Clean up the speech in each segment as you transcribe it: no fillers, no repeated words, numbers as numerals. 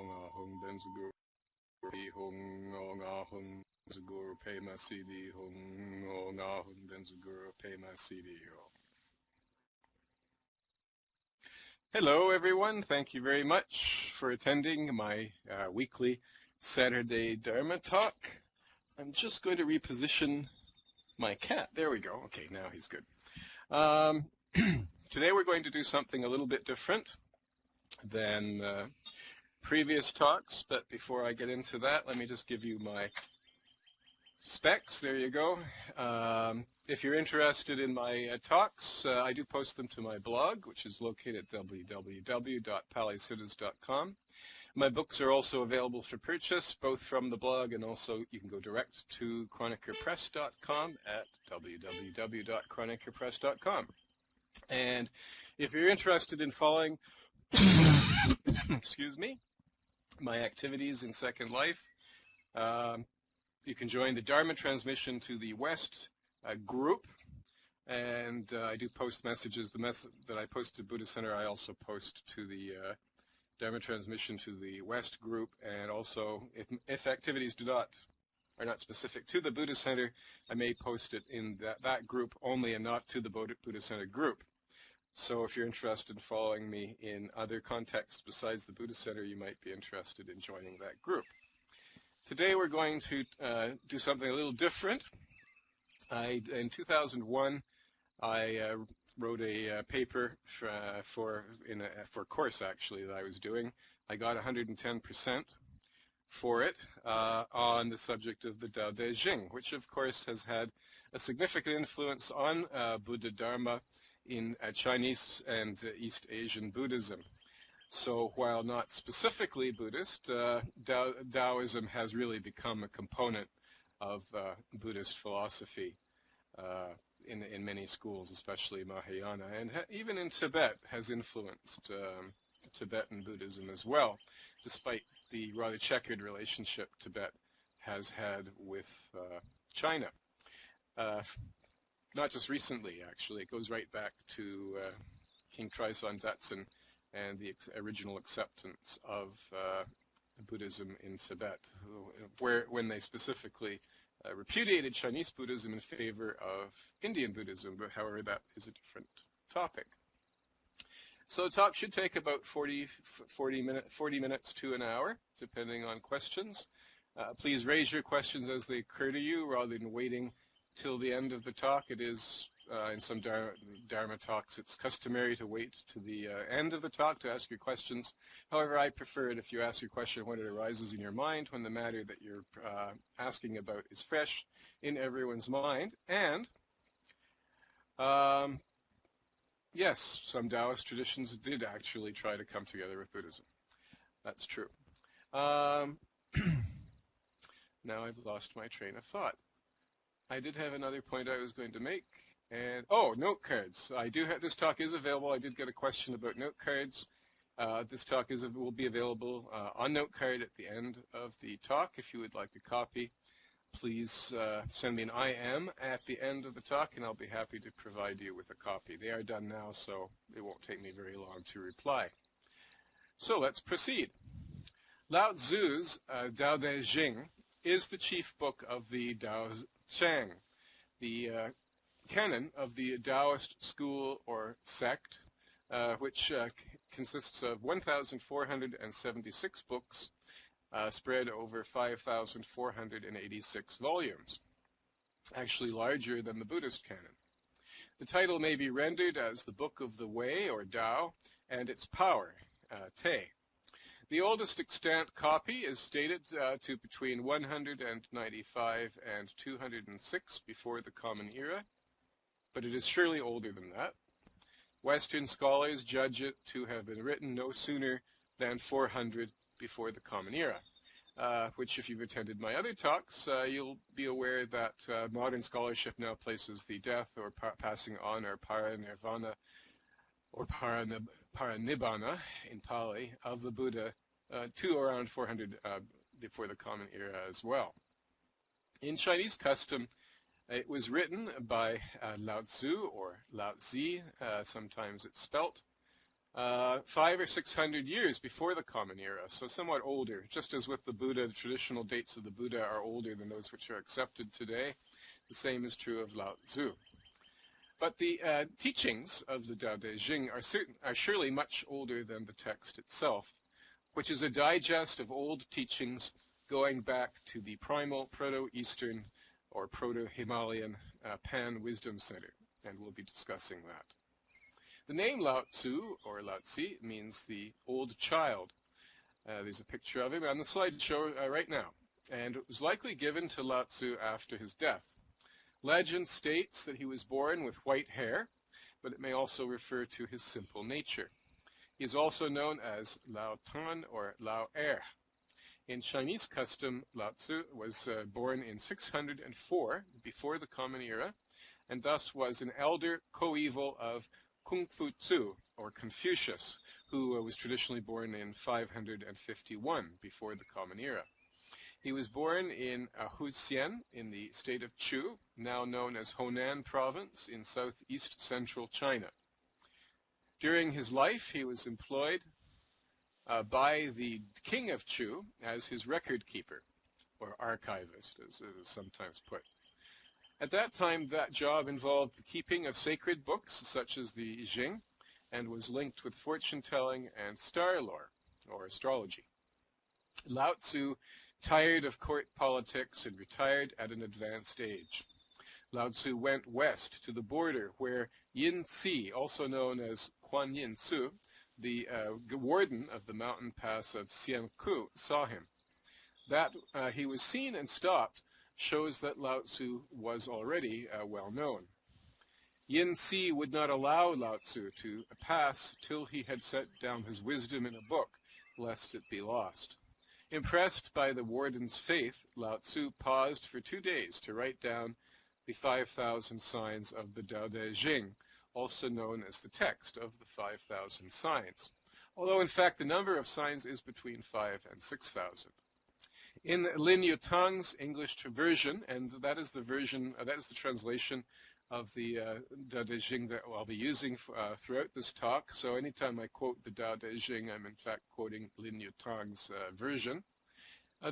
nga hung benzaguru hung nga hung benzaguru pay my CD hung nga hung benzaguru pay my CD. Hello everyone, thank you very much for attending my weekly Saturday Dharma talk. I'm just going to reposition my cat. There we go. Okay, now he's good. Today we're going to do something a little bit different than previous talks, but before I get into that, let me just give you my specs. There you go. If you're interested in my talks, I do post them to my blog, which is located at www.palisiddhas.com. My books are also available for purchase, both from the blog and also you can go direct to chronikerpress.com at www.chronikerpress.com. And if you're interested in following excuse me, my activities in Second Life, you can join the Dharma Transmission to the West group, and I do post messages. The that I post to Buddhist Center, I also post to the Dharma Transmission to the West group, and also if activities are not specific to the Buddhist Center, I may post it in that group only and not to the Buddhist Center group. So if you're interested in following me in other contexts besides the Buddhist Center, you might be interested in joining that group. Today we're going to do something a little different. In 2001, I wrote a paper for a course actually that I was doing. I got 110% for it on the subject of the Tao Te Ching, which of course has had a significant influence on Buddha Dharma in Chinese and East Asian Buddhism. So while not specifically Buddhist, Taoism has really become a component of Buddhist philosophy in many schools, especially Mahayana, and even in Tibet has influenced Tibetan Buddhism as well, despite the rather checkered relationship Tibet has had with China. Not just recently, actually. It goes right back to King Traisan Tseten and the original acceptance of Buddhism in Tibet, when they specifically repudiated Chinese Buddhism in favor of Indian Buddhism, but however that is a different topic. So the talk should take about 40 minutes to an hour, depending on questions. Please raise your questions as they occur to you rather than waiting till the end of the talk. It is, in some Dharma talks, it's customary to wait to the end of the talk to ask your questions. However, I prefer it if you ask your question when it arises in your mind, when the matter that you're asking about is fresh in everyone's mind. And yes, some Taoist traditions did actually try to come together with Buddhism. That's true. Now I've lost my train of thought. I did have another point I was going to make, and note cards. I do have, this talk is available. I did get a question about note cards. This talk will be available on note card at the end of the talk. If you would like a copy, please send me an IM at the end of the talk, and I'll be happy to provide you with a copy. They are done now, so it won't take me very long to reply. So let's proceed. Lao Tzu's Tao Te Ching is the chief book of the Tao Chang, the canon of the Taoist school or sect, which consists of 1,476 books spread over 5,486 volumes, actually larger than the Buddhist canon. The title may be rendered as the Book of the Way, or Tao, and its power, Te. The oldest extant copy is dated to between 195 and 206 before the Common Era, but it is surely older than that. Western scholars judge it to have been written no sooner than 400 before the Common Era, which, if you've attended my other talks, you'll be aware that modern scholarship now places the death or passing on or parinirvana or paranibbana in Pali of the Buddha to around 400 before the Common Era as well. In Chinese custom, it was written by Lao Tzu or Lao Tzu, sometimes it's spelt, 500 or 600 years before the Common Era, so somewhat older. Just as with the Buddha, the traditional dates of the Buddha are older than those which are accepted today. The same is true of Laotse. But the teachings of the Tao Te Ching are surely much older than the text itself, which is a digest of old teachings going back to the primal Proto-Eastern or Proto-Himalayan Pan-Wisdom Center, and we'll be discussing that. The name Laotse, or Laotse, means the old child. There's a picture of him on the slideshow right now, and it was likely given to Laotse after his death. Legend states that he was born with white hair, but it may also refer to his simple nature. He is also known as Lao Tan or Lao Er. In Chinese custom, Laotse was born in 604, before the Common Era, and thus was an elder coeval of Kung Fu Tzu, or Confucius, who was traditionally born in 551, before the Common Era. He was born in Huxian, in the state of Chu, now known as Honan Province, in southeast central China. During his life, he was employed by the king of Chu as his record keeper, or archivist, as it is sometimes put. At that time, that job involved the keeping of sacred books, such as the Jing, and was linked with fortune-telling and star lore, or astrology. Laotse tired of court politics and retired at an advanced age. Laotse went west to the border where Yin Ci, also known as Kuan Yin Tzu, the warden of the mountain pass of Xianku, saw him. That he was seen and stopped shows that Laotse was already well known. Yin Ci would not allow Laotse to pass till he had set down his wisdom in a book, lest it be lost. Impressed by the warden's faith, Laotse paused for 2 days to write down the 5,000 signs of the Tao Te Ching, also known as the text of the 5,000 signs, although in fact the number of signs is between 5,000 and 6,000. In Lin Yutang's English version, and that is the version, that is the translation of the Tao Te Ching that I'll be using throughout this talk. So anytime I quote the Tao Te Ching, I'm in fact quoting Lin Yutang's version.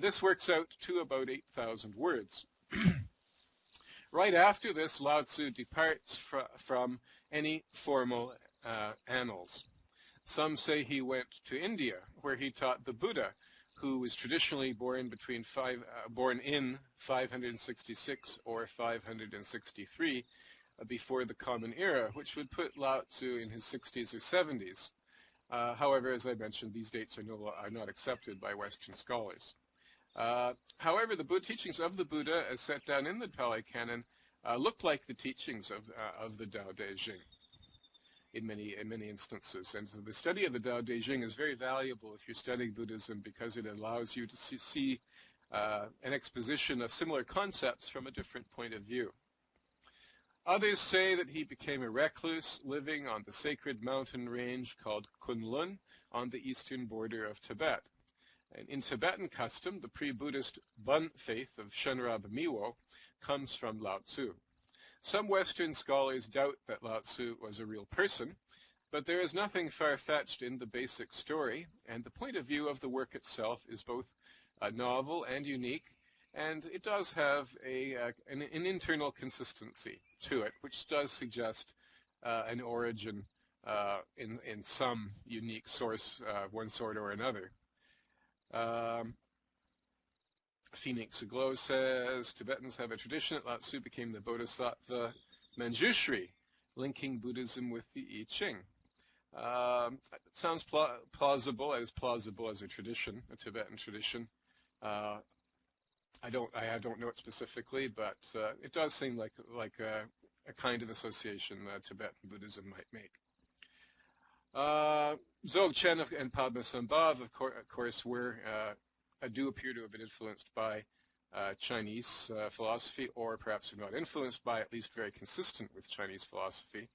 This works out to about 8,000 words. Right after this, Laotse departs from any formal annals. Some say he went to India, where he taught the Buddha, who was traditionally born in 566 or 563 before the Common Era, which would put Laotse in his 60s or 70s. However, as I mentioned, these dates are not accepted by Western scholars. However, the teachings of the Buddha, as set down in the Pali Canon, look like the teachings of the Tao Te Ching in many instances. And so the study of the Tao Te Ching is very valuable if you're studying Buddhism, because it allows you to see an exposition of similar concepts from a different point of view. Others say that he became a recluse, living on the sacred mountain range called Kunlun on the eastern border of Tibet. And in Tibetan custom, the pre-Buddhist Bun faith of Shenrab Miwo comes from Laotse. Some Western scholars doubt that Laotse was a real person, but there is nothing far-fetched in the basic story, and the point of view of the work itself is both novel and unique, and it does have an internal consistency to it, which does suggest an origin in some unique source, one sort or another. Phoenix Aglow says, Tibetans have a tradition that Laotse became the Bodhisattva Manjushri, linking Buddhism with the I Ching. It sounds plausible, as plausible as a tradition, a Tibetan tradition. I don't know it specifically, but it does seem like a kind of association that Tibetan Buddhism might make. Dzogchen and Padmasambhav, of course, do appear to have been influenced by Chinese philosophy, or perhaps not influenced by, at least very consistent with Chinese philosophy,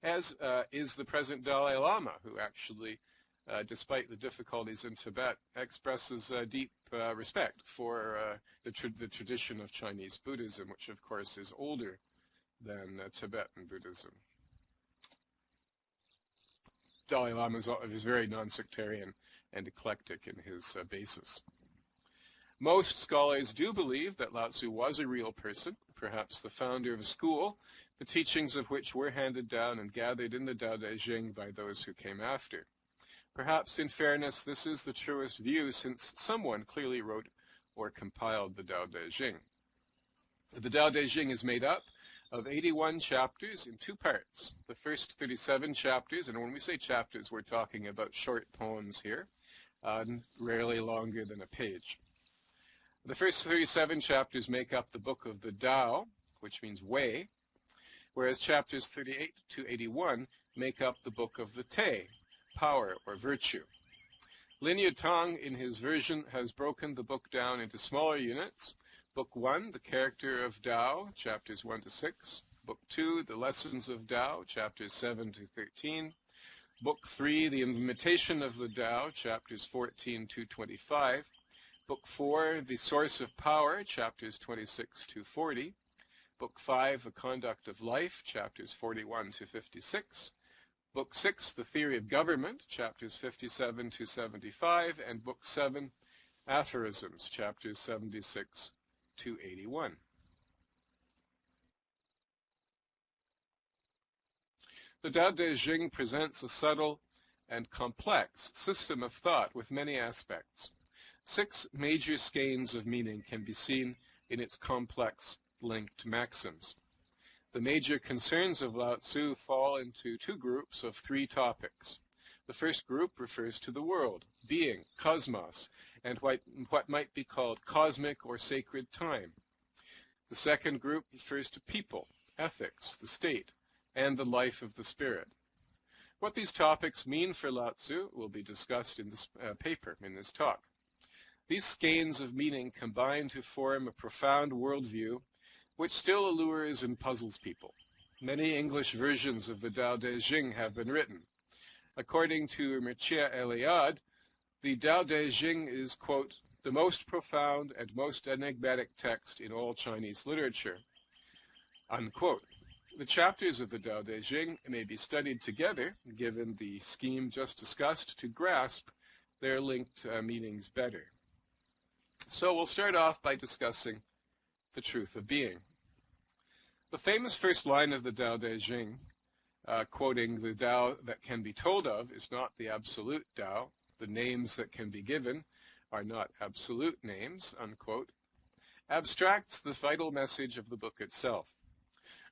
as is the present Dalai Lama, who actually, despite the difficulties in Tibet, expresses deep respect for the tradition of Chinese Buddhism, which of course is older than Tibetan Buddhism. Dalai Lama is very non-sectarian and eclectic in his basis. Most scholars do believe that Laotse was a real person, perhaps the founder of a school, the teachings of which were handed down and gathered in the Tao Te Ching by those who came after. Perhaps, in fairness, this is the truest view, since someone clearly wrote or compiled the Tao Te Ching. The Tao Te Ching is made up of 81 chapters in two parts. The first 37 chapters, and when we say chapters, we're talking about short poems here, rarely longer than a page. The first 37 chapters make up the book of the Tao, which means way, whereas chapters 38 to 81 make up the book of the Te, power or virtue. Lin Yutang, in his version, has broken the book down into smaller units. Book 1, the character of Tao, chapters 1 to 6. Book 2, the lessons of Tao, chapters 7 to 13. Book 3, the imitation of the Tao, chapters 14 to 25. Book 4, the source of power, chapters 26 to 40. Book 5, the conduct of life, chapters 41 to 56. Book 6, the theory of government, chapters 57 to 75. And Book 7, aphorisms, chapters 76 to 81. The Tao Te Ching presents a subtle and complex system of thought with many aspects. 6 major skeins of meaning can be seen in its complex linked maxims. The major concerns of Laotse fall into 2 groups of 3 topics. The first group refers to the world, being, cosmos, and what might be called cosmic or sacred time. The second group refers to people, ethics, the state, and the life of the spirit. What these topics mean for Laotse will be discussed in this paper, in this talk. These skeins of meaning combine to form a profound worldview which still allures and puzzles people. Many English versions of the Tao Te Ching have been written. According to Mircea Eliade, the Tao Te Ching is, quote, the most profound and most enigmatic text in all Chinese literature, unquote. The chapters of the Tao Te Ching may be studied together, given the scheme just discussed, to grasp their linked meanings better. So we'll start off by discussing the truth of being. The famous first line of the Tao Te Ching, quoting the Tao that can be told of is not the absolute Tao, the names that can be given are not absolute names, unquote, abstracts the vital message of the book itself.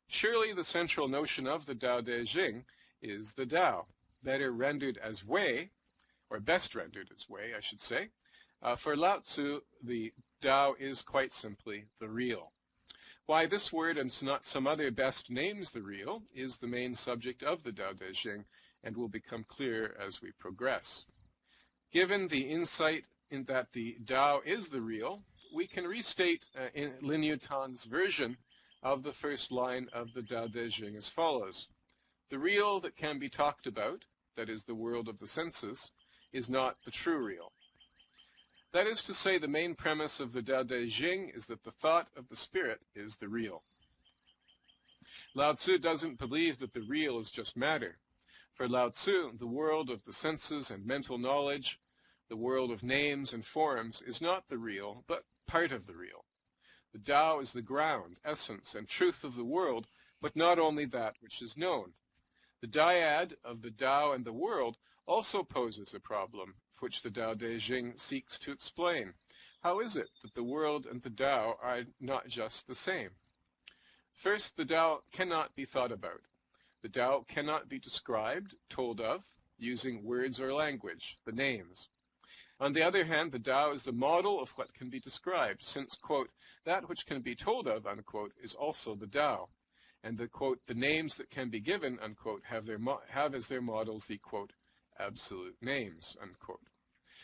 Surely the central notion of the Tao Te Ching is the Tao, better rendered as way, or best rendered as way, I should say. For Laotse, the Tao is quite simply the real. Why this word and not some other best names the real is the main subject of the Tao Te Ching and will become clear as we progress. Given the insight in that the Tao is the real, we can restate in Lin Yutang's version of the first line of the Tao Te Ching as follows. The real that can be talked about, that is the world of the senses, is not the true real. That is to say, the main premise of the Tao Te Ching is that the thought of the spirit is the real. Laotse doesn't believe that the real is just matter. For Laotse, the world of the senses and mental knowledge, the world of names and forms, is not the real, but part of the real. The Tao is the ground, essence, and truth of the world, but not only that which is known. The dyad of the Tao and the world also poses a problem, which the Tao Te Ching seeks to explain. How is it that the world and the Tao are not just the same? First, the Tao cannot be thought about. The Tao cannot be described, told of, using words or language, the names. On the other hand, the Tao is the model of what can be described, since, quote, that which can be told of, unquote, is also the Tao. And the, quote, the names that can be given, unquote, have as their models the, quote, absolute names, unquote.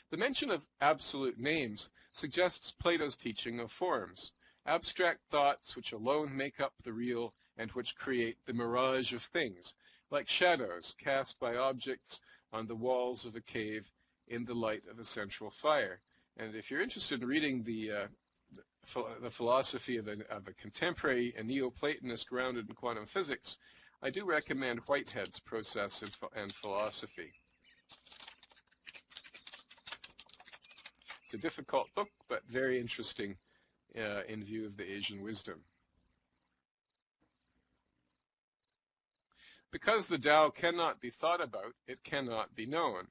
The mention of absolute names suggests Plato's teaching of forms, abstract thoughts which alone make up the real and which create the mirage of things, like shadows cast by objects on the walls of a cave in the light of a central fire. And if you're interested in reading the philosophy of a contemporary Neoplatonist grounded in quantum physics, I do recommend Whitehead's Process and Philosophy. It's a difficult book, but very interesting in view of the Asian wisdom. Because the Tao cannot be thought about, it cannot be known.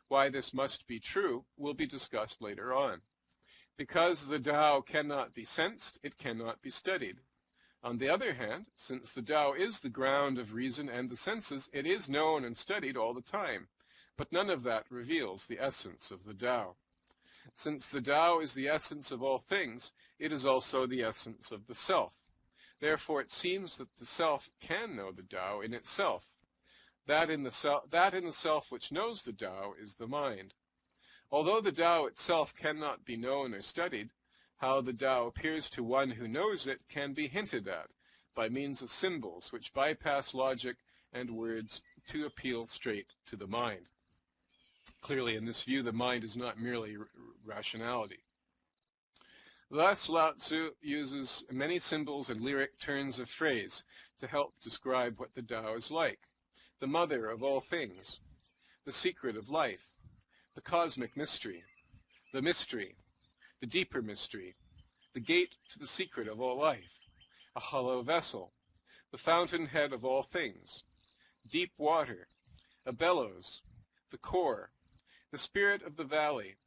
Why this must be true will be discussed later on. Because the Tao cannot be sensed, it cannot be studied. On the other hand, since the Tao is the ground of reason and the senses, it is known and studied all the time. But none of that reveals the essence of the Tao. Since the Tao is the essence of all things, it is also the essence of the self. Therefore it seems that the self can know the Tao in itself. That in the self which knows the Tao is the mind. Although the Tao itself cannot be known or studied, how the Tao appears to one who knows it can be hinted at by means of symbols which bypass logic and words to appeal straight to the mind. Clearly, in this view, the mind is not merely rationality. Thus, Laotse uses many symbols and lyric turns of phrase to help describe what the Tao is like: the mother of all things, the secret of life, the cosmic mystery, the deeper mystery, the gate to the secret of all life, a hollow vessel, the fountainhead of all things, deep water, a bellows, the core, the spirit of the valley,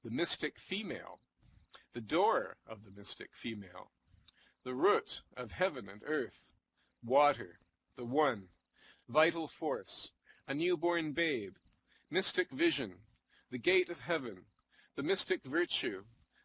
the mystic female, the door of the mystic female, the root of heaven and earth, water, the one, vital force, a newborn babe, mystic vision, the gate of heaven, the mystic virtue,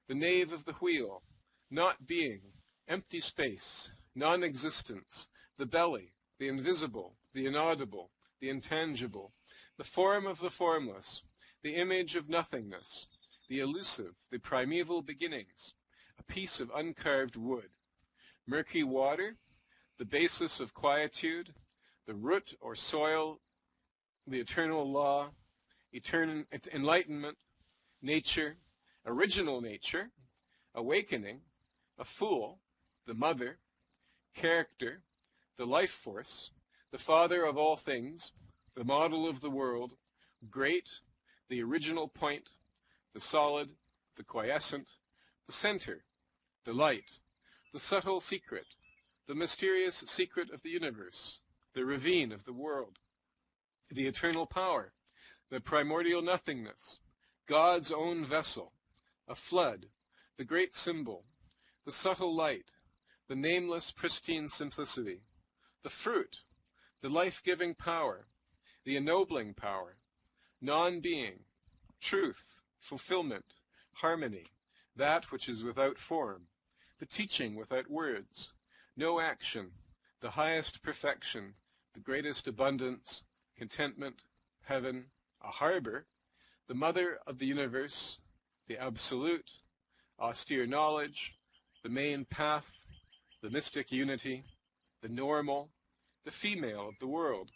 the nave of the wheel, not being, empty space, non-existence, the belly, the invisible, the inaudible, the intangible, the form of the formless, the image of nothingness, the elusive, the primeval beginnings, a piece of uncarved wood, murky water, the basis of quietude, the root or soil, the eternal law, enlightenment, nature, original nature, awakening, a fool, the mother, character, the life force, the father of all things, the model of the world, great, the original point, the solid, the quiescent, the center, the light, the subtle secret, the mysterious secret of the universe, the ravine of the world, the eternal power, the primordial nothingness, God's own vessel, a flood, the great symbol, the subtle light, the nameless pristine simplicity, the fruit, the life-giving power, the ennobling power, non-being, truth, fulfillment, harmony, that which is without form, the teaching without words, no action, the highest perfection, the greatest abundance, contentment, heaven, a harbor, the mother of the universe, the absolute, austere knowledge, the main path, the mystic unity, the normal, the female of the world,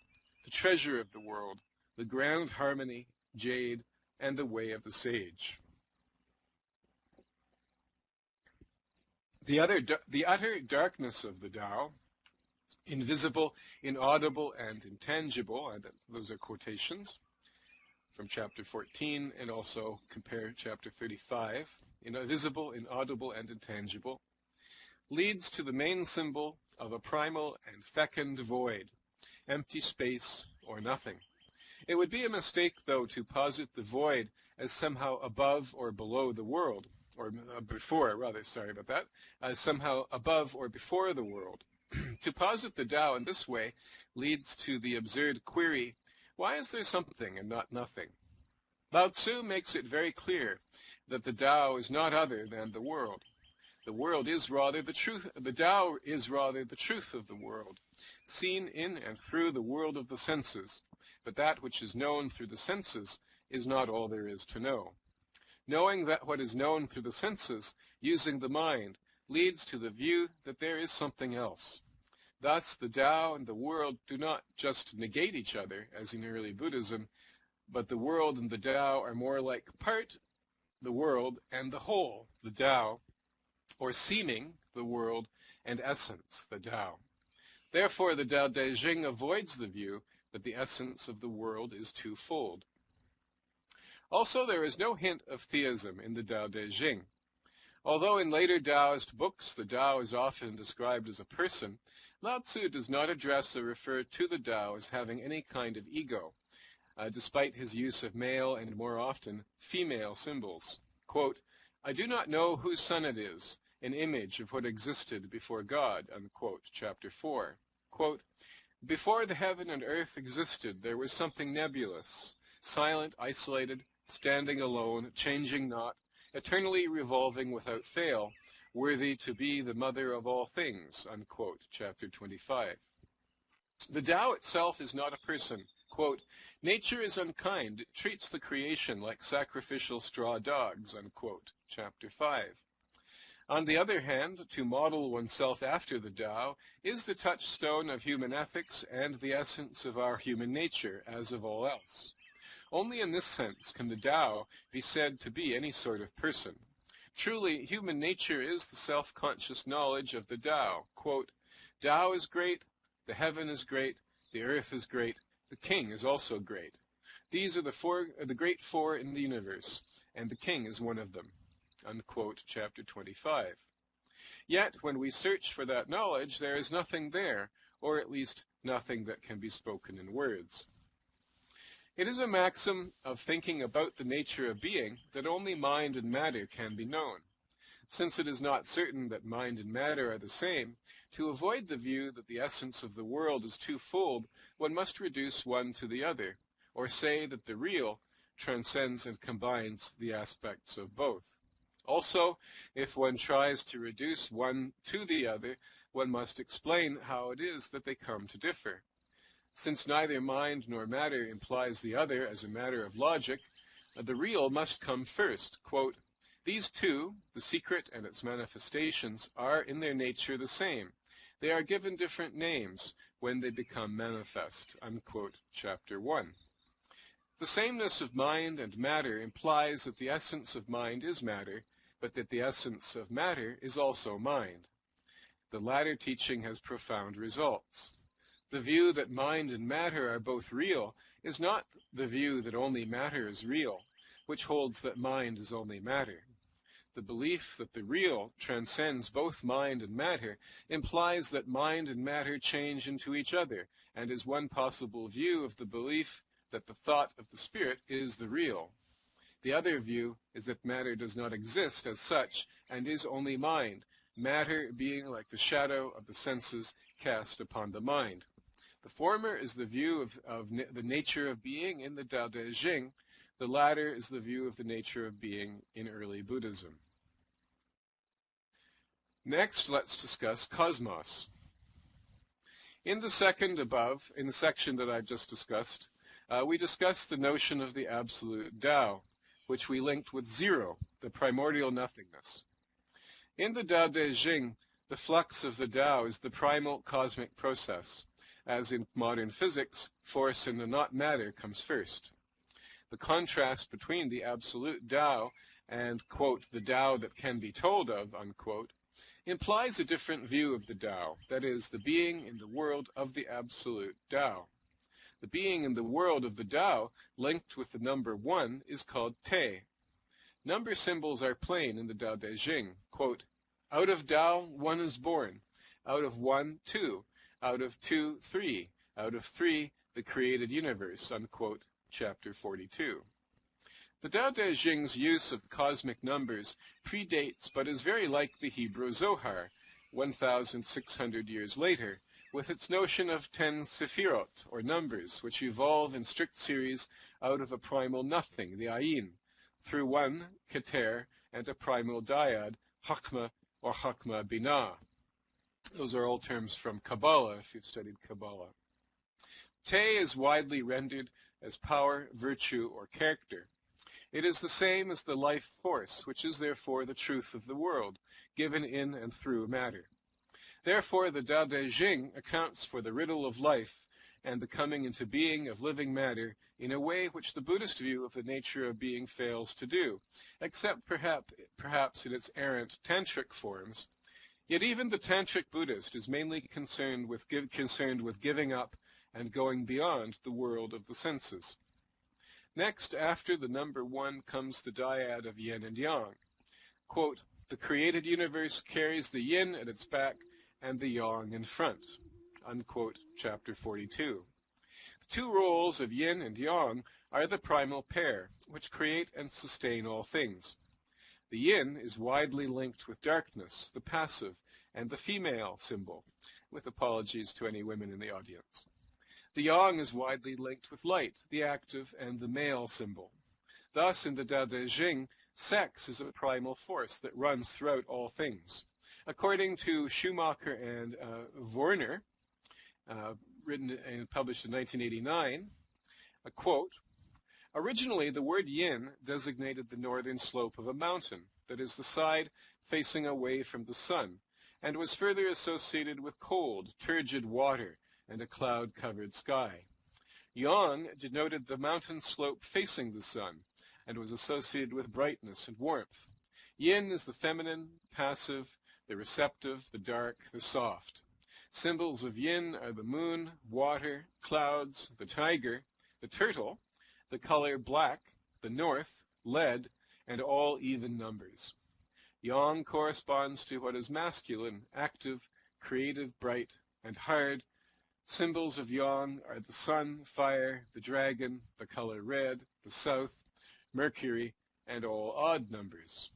the treasure of the world, the ground harmony, jade, and the way of the sage. The utter darkness of the Tao, invisible, inaudible, and intangible, and those are quotations from chapter 14, and also compare chapter 35, invisible, inaudible, and intangible, leads to the main symbol of a primal and fecund void, empty space or nothing. It would be a mistake, though, to posit the void as somehow above or below the world, or before, rather, sorry about that, as somehow above or before the world. To posit the Tao in this way leads to the absurd query, why is there something and not nothing? Laotse makes it very clear that the Tao is not other than the world. The world is rather the truth, the Tao is rather the truth of the world, seen in and through the world of the senses, but that which is known through the senses is not all there is to know. Knowing that what is known through the senses, using the mind, leads to the view that there is something else. Thus, the Tao and the world do not just negate each other, as in early Buddhism, but the world and the Tao are more like part, the world, and the whole, the Tao, or seeming, the world, and essence, the Tao. Therefore, the Tao Te Ching avoids the view that the essence of the world is twofold. Also, there is no hint of theism in the Tao Te Ching. Although in later Taoist books the Tao is often described as a person, Laotse does not address or refer to the Tao as having any kind of ego, despite his use of male and more often female symbols. Quote, "I do not know whose son it is, an image of what existed before God," unquote, chapter 4. Quote, "Before the heaven and earth existed, there was something nebulous, silent, isolated, standing alone, changing not, eternally revolving without fail, worthy to be the mother of all things," unquote, chapter 25. The Tao itself is not a person. Quote, "Nature is unkind, it treats the creation like sacrificial straw dogs," unquote, chapter 5. On the other hand, to model oneself after the Tao is the touchstone of human ethics and the essence of our human nature, as of all else. Only in this sense can the Tao be said to be any sort of person. Truly, human nature is the self-conscious knowledge of the Tao. Quote, "Tao is great, the heaven is great, the earth is great, the king is also great. These are the great four in the universe, and the king is one of them," unquote, chapter 25. Yet, when we search for that knowledge, there is nothing there, or at least nothing that can be spoken in words. It is a maxim of thinking about the nature of being that only mind and matter can be known. Since it is not certain that mind and matter are the same, to avoid the view that the essence of the world is twofold, one must reduce one to the other, or say that the real transcends and combines the aspects of both. Also, if one tries to reduce one to the other, one must explain how it is that they come to differ. Since neither mind nor matter implies the other as a matter of logic, the real must come first. Quote, "These two, the secret and its manifestations, are in their nature the same. They are given different names when they become manifest," unquote, chapter 1. The sameness of mind and matter implies that the essence of mind is matter, but that the essence of matter is also mind. The latter teaching has profound results. The view that mind and matter are both real is not the view that only matter is real, which holds that mind is only matter. The belief that the real transcends both mind and matter implies that mind and matter change into each other, and is one possible view of the belief that the thought of the spirit is the real. The other view is that matter does not exist as such and is only mind, matter being like the shadow of the senses cast upon the mind. The former is the view of the nature of being in the Tao Te Ching. The latter is the view of the nature of being in early Buddhism. Next, let's discuss cosmos. In the section that I've just discussed, we discussed the notion of the absolute Tao, which we linked with zero, the primordial nothingness. In the Tao Te Ching, the flux of the Tao is the primal cosmic process. As in modern physics, force and not matter comes first. The contrast between the absolute Tao and, quote, "the Tao that can be told of," unquote, implies a different view of the Tao, that is, the being in the world of the absolute Tao. The being in the world of the Tao, linked with the number 1, is called Te. Number symbols are plain in the Tao Te Ching. Quote, "Out of Tao, 1 is born. Out of 1, 2. Out of 2, 3. Out of 3, the created universe," unquote, chapter 42. The Tao Te Ching's use of cosmic numbers predates but is very like the Hebrew Zohar, 1,600 years later, with its notion of 10 sephirot, or numbers, which evolve in strict series out of a primal nothing, the ayin, through one, keter, and a primal dyad, hakma or hakma binah. Those are all terms from Kabbalah, if you've studied Kabbalah. Te is widely rendered as power, virtue, or character. It is the same as the life force, which is therefore the truth of the world, given in and through matter. Therefore, the Tao Te Ching accounts for the riddle of life and the coming into being of living matter in a way which the Buddhist view of the nature of being fails to do, except perhaps in its errant tantric forms. Yet even the Tantric Buddhist is mainly concerned with giving up and going beyond the world of the senses. Next, after the number 1, comes the dyad of yin and yang. Quote, "The created universe carries the yin at its back and the yang in front." Unquote, chapter 42. The 2 roles of yin and yang are the primal pair, which create and sustain all things. The yin is widely linked with darkness, the passive, and the female symbol, with apologies to any women in the audience. The yang is widely linked with light, the active, and the male symbol. Thus, in the Tao Te Ching, sex is a primal force that runs throughout all things. According to Schumacher and Werner, written and published in 1989, a quote, "Originally, the word yin designated the northern slope of a mountain, that is, the side facing away from the sun, and was further associated with cold, turgid water and a cloud-covered sky. Yang denoted the mountain slope facing the sun, and was associated with brightness and warmth. Yin is the feminine, passive, the receptive, the dark, the soft. Symbols of yin are the moon, water, clouds, the tiger, the turtle, the color black, the north, lead, and all even numbers. Yang corresponds to what is masculine, active, creative, bright, and hard. Symbols of yang are the sun, fire, the dragon, the color red, the south, Mercury, and all odd numbers."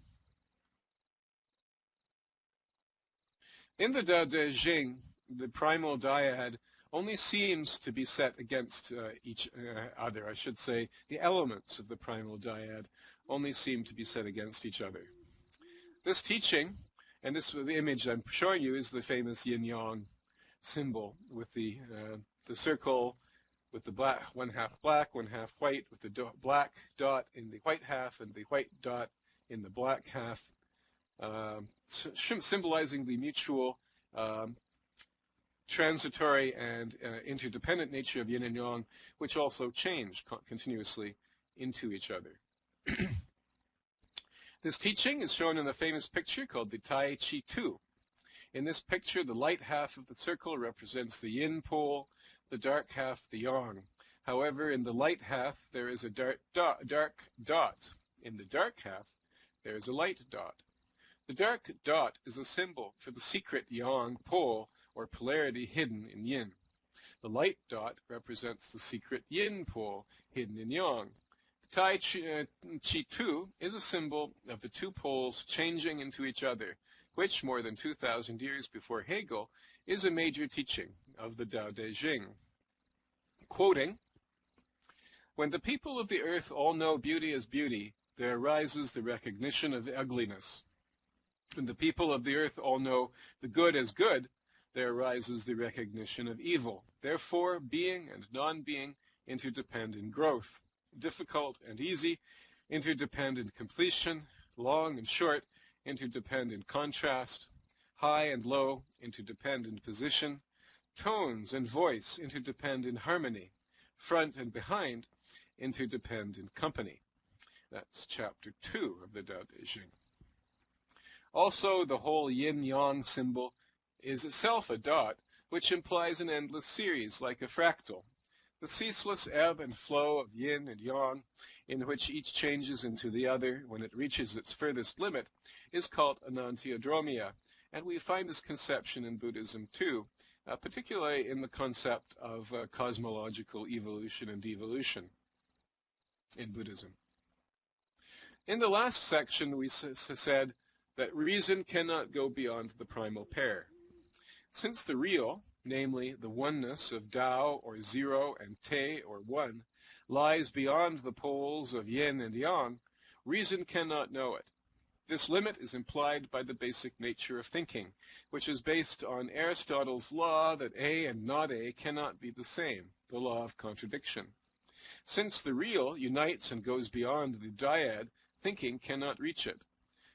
In the Tao Te Ching, the primal dyad only seems to be set against each other. I should say the elements of the primal dyad only seem to be set against each other. This teaching, and the image I'm showing you, is the famous yin-yang symbol with the circle with the black, one half black, one half white, with the black dot in the white half and the white dot in the black half, symbolizing the mutual transitory and interdependent nature of yin and yang, which also change continuously into each other. This teaching is shown in a famous picture called the Tai Chi Tu. In this picture, the light half of the circle represents the yin pole, the dark half the yang. However, in the light half, there is a dark dot. In the dark half, there is a light dot. The dark dot is a symbol for the secret yang pole, or polarity hidden in yin. The light dot represents the secret yin pole hidden in yang. The Tai Chi Tu is a symbol of the 2 poles changing into each other, which, more than 2,000 years before Hegel, is a major teaching of the Tao Te Ching. Quoting, "When the people of the earth all know beauty as beauty, there arises the recognition of ugliness. When the people of the earth all know the good as good, there arises the recognition of evil. Therefore, being and non-being interdepend in growth. Difficult and easy interdepend in completion. Long and short interdepend in contrast. High and low interdepend in position. Tones and voice interdepend in harmony. Front and behind interdepend in company." That's chapter 2 of the Tao Te Ching. Also, the whole yin-yang symbol is itself a dot, which implies an endless series, like a fractal. The ceaseless ebb and flow of yin and yang, in which each changes into the other when it reaches its furthest limit, is called enantiodromia, and we find this conception in Buddhism too, particularly in the concept of cosmological evolution and devolution in Buddhism. In the last section, we said that reason cannot go beyond the primal pair. Since the real, namely the oneness of Tao or zero and Te or one, lies beyond the poles of yin and yang, reason cannot know it. This limit is implied by the basic nature of thinking, which is based on Aristotle's law that A and not A cannot be the same, the law of contradiction. Since the real unites and goes beyond the dyad, thinking cannot reach it.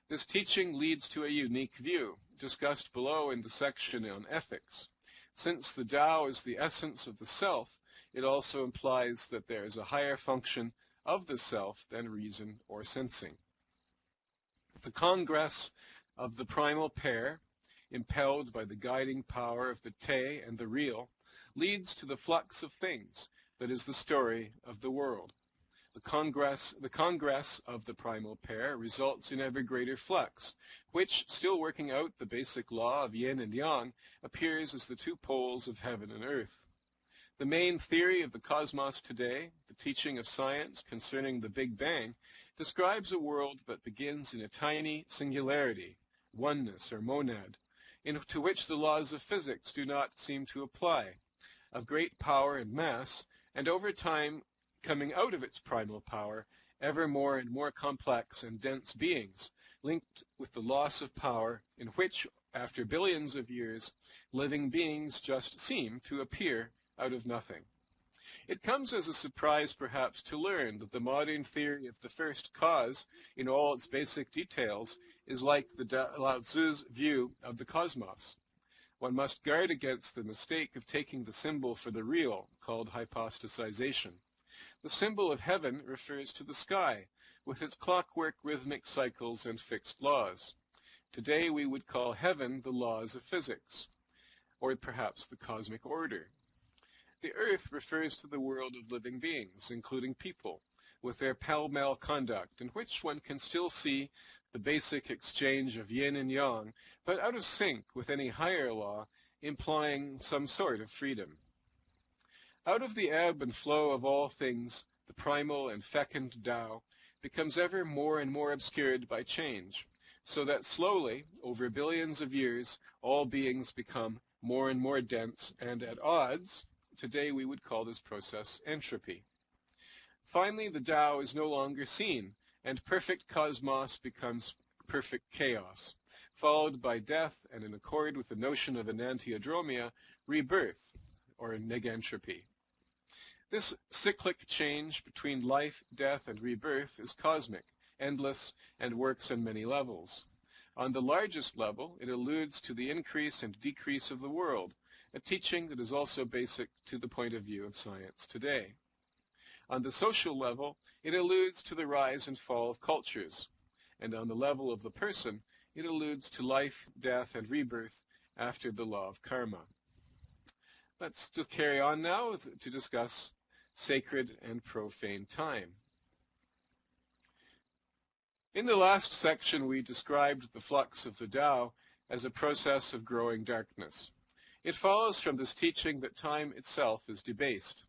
This teaching leads to a unique view, discussed below in the section on ethics. Since the Tao is the essence of the self, it also implies that there is a higher function of the self than reason or sensing. The congress of the primal pair impelled by the guiding power of the te and the real, leads to the flux of things that is the story of the world. The congress of the primal pair results in ever greater flux, which, still working out the basic law of yin and yang, appears as the two poles of heaven and earth. The main theory of the cosmos today, the teaching of science concerning the Big Bang, describes a world that begins in a tiny singularity, oneness or monad, to which the laws of physics do not seem to apply, of great power and mass, and over time, coming out of its primal power, ever more and more complex and dense beings, linked with the loss of power, in which, after billions of years, living beings just seem to appear out of nothing. It comes as a surprise, perhaps, to learn that the modern theory of the first cause, in all its basic details, is like the Laotse's view of the cosmos. One must guard against the mistake of taking the symbol for the real, called hypostasization. The symbol of heaven refers to the sky, with its clockwork rhythmic cycles and fixed laws. Today we would call heaven the laws of physics, or perhaps the cosmic order. The earth refers to the world of living beings, including people, with their pell-mell conduct, in which one can still see the basic exchange of yin and yang, but out of sync with any higher law, implying some sort of freedom. Out of the ebb and flow of all things, the primal and fecund Tao becomes ever more and more obscured by change, so that slowly, over billions of years, all beings become more and more dense and at odds. Today we would call this process entropy. Finally, the Tao is no longer seen, and perfect cosmos becomes perfect chaos, followed by death and, in accord with the notion of enantiodromia, rebirth, or negentropy. This cyclic change between life, death, and rebirth is cosmic, endless, and works on many levels. On the largest level, it alludes to the increase and decrease of the world, a teaching that is also basic to the point of view of science today. On the social level, it alludes to the rise and fall of cultures, and on the level of the person, it alludes to life, death, and rebirth after the law of karma. Let's just carry on now to discuss sacred and profane time. In the last section, we described the flux of the Tao as a process of growing darkness. It follows from this teaching that time itself is debased.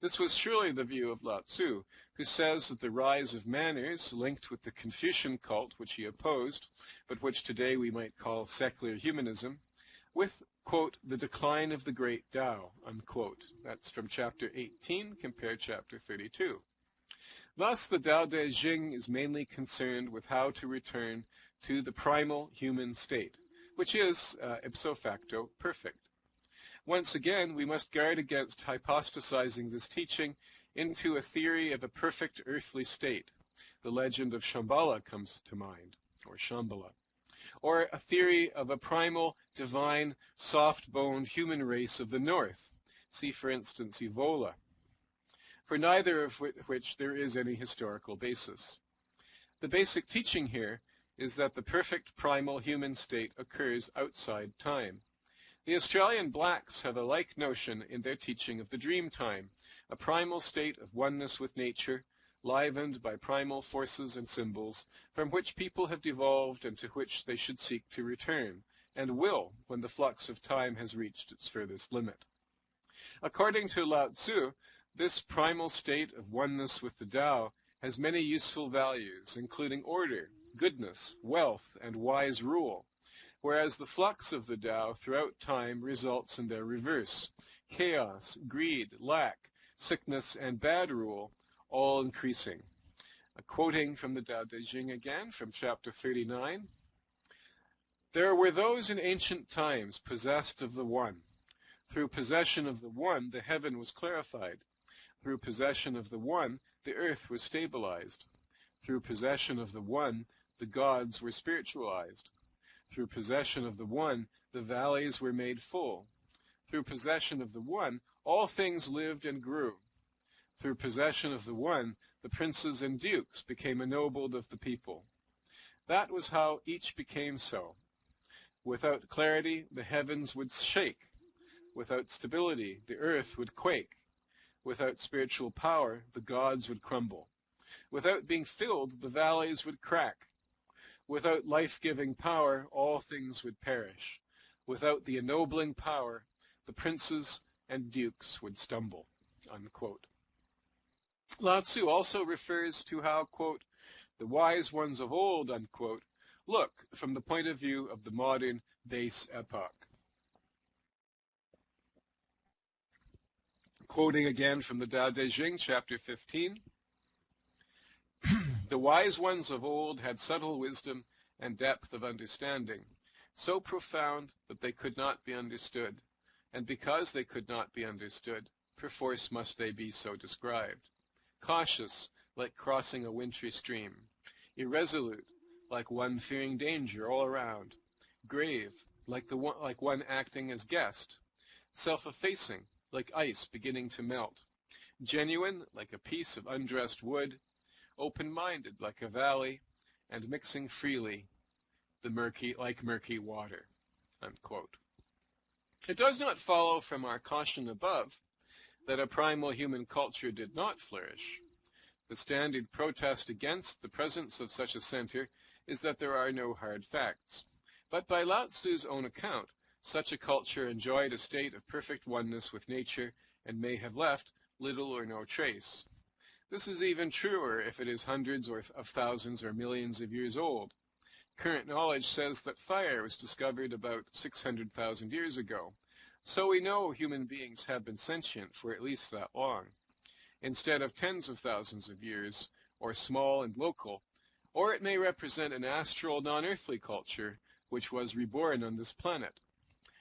This was surely the view of Laotse, who says that the rise of manners, linked with the Confucian cult which he opposed, but which today we might call secular humanism, with, quote, the decline of the great Tao, unquote. That's from chapter 18, compare chapter 32. Thus, the Tao Te Ching is mainly concerned with how to return to the primal human state, which is, ipso facto, perfect. Once again, we must guard against hypostasizing this teaching into a theory of a perfect earthly state. The legend of Shambhala comes to mind, or Shambhala. Or a theory of a primal, divine, soft-boned human race of the north. See, for instance, Evola, for neither of which there is any historical basis. The basic teaching here is that the perfect primal human state occurs outside time. The Australian blacks have a like notion in their teaching of the dream time, a primal state of oneness with nature, livened by primal forces and symbols, from which people have devolved and to which they should seek to return, and will when the flux of time has reached its furthest limit. According to Laotse, this primal state of oneness with the Tao has many useful values, including order, goodness, wealth, and wise rule, whereas the flux of the Tao throughout time results in their reverse, chaos, greed, lack, sickness, and bad rule, all increasing. Quoting from the Tao Te Ching again, from chapter 39, "There were those in ancient times possessed of the One. Through possession of the One, the heaven was clarified. Through possession of the One, the earth was stabilized. Through possession of the One, the gods were spiritualized. Through possession of the One, the valleys were made full. Through possession of the One, all things lived and grew. Through possession of the One, the princes and dukes became ennobled of the people. That was how each became so. Without clarity, the heavens would shake. Without stability, the earth would quake. Without spiritual power, the gods would crumble. Without being filled, the valleys would crack. Without life-giving power, all things would perish. Without the ennobling power, the princes and dukes would stumble." Unquote. Laotse also refers to how, quote, "the wise ones of old," unquote, look from the point of view of the modern base epoch. Quoting again from the Tao Te Ching, chapter 15, "The wise ones of old had subtle wisdom and depth of understanding, so profound that they could not be understood, and because they could not be understood, perforce must they be so described. Cautious, like crossing a wintry stream. Irresolute, like one fearing danger all around. Grave, like one acting as guest. Self-effacing, like ice beginning to melt. Genuine, like a piece of undressed wood. Open-minded, like a valley, and mixing freely, like murky water." Unquote. It does not follow from our caution above that a primal human culture did not flourish. The standard protest against the presence of such a center is that there are no hard facts. But by Laotse's own account, such a culture enjoyed a state of perfect oneness with nature and may have left little or no trace. This is even truer if it is hundreds of thousands or millions of years old. Current knowledge says that fire was discovered about 600,000 years ago, so we know human beings have been sentient for at least that long, instead of tens of thousands of years, or small and local, or it may represent an astral non-earthly culture which was reborn on this planet.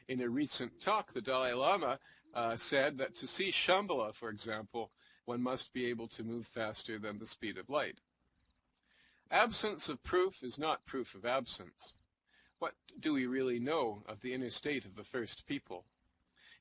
In a recent talk, the Dalai Lama said that to see Shambhala, for example, one must be able to move faster than the speed of light. Absence of proof is not proof of absence. What do we really know of the inner state of the first people?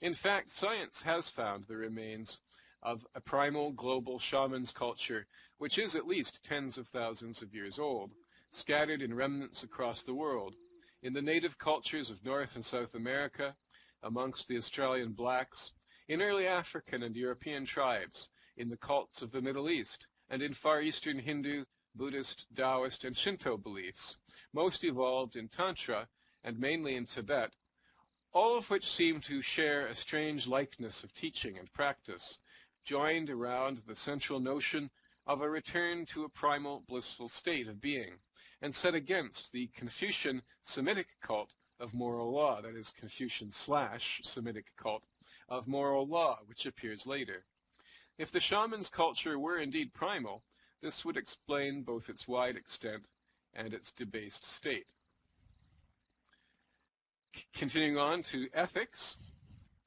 In fact, science has found the remains of a primal global shaman's culture, which is at least tens of thousands of years old, scattered in remnants across the world, in the native cultures of North and South America, amongst the Australian blacks, in early African and European tribes, in the cults of the Middle East, and in Far Eastern Hindu, Buddhist, Taoist, and Shinto beliefs, most evolved in Tantra and mainly in Tibet, all of which seem to share a strange likeness of teaching and practice, joined around the central notion of a return to a primal blissful state of being, and set against the Confucian Semitic cult of moral law, that is, Confucian/Semitic cult of moral law, which appears later. If the shaman's culture were indeed primal, this would explain both its wide extent and its debased state. Continuing on to ethics,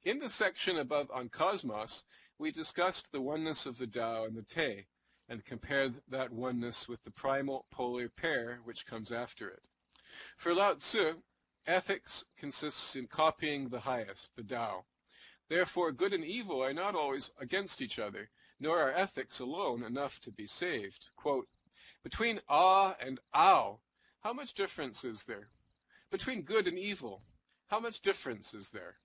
in the section above on cosmos, we discussed the oneness of the Tao and the Te, and compared that oneness with the primal polar pair which comes after it. For Laotse, ethics consists in copying the highest, the Tao. Therefore, good and evil are not always against each other, nor are ethics alone enough to be saved. Quote, "Between ah and ow, how much difference is there? Between good and evil, how much difference is there?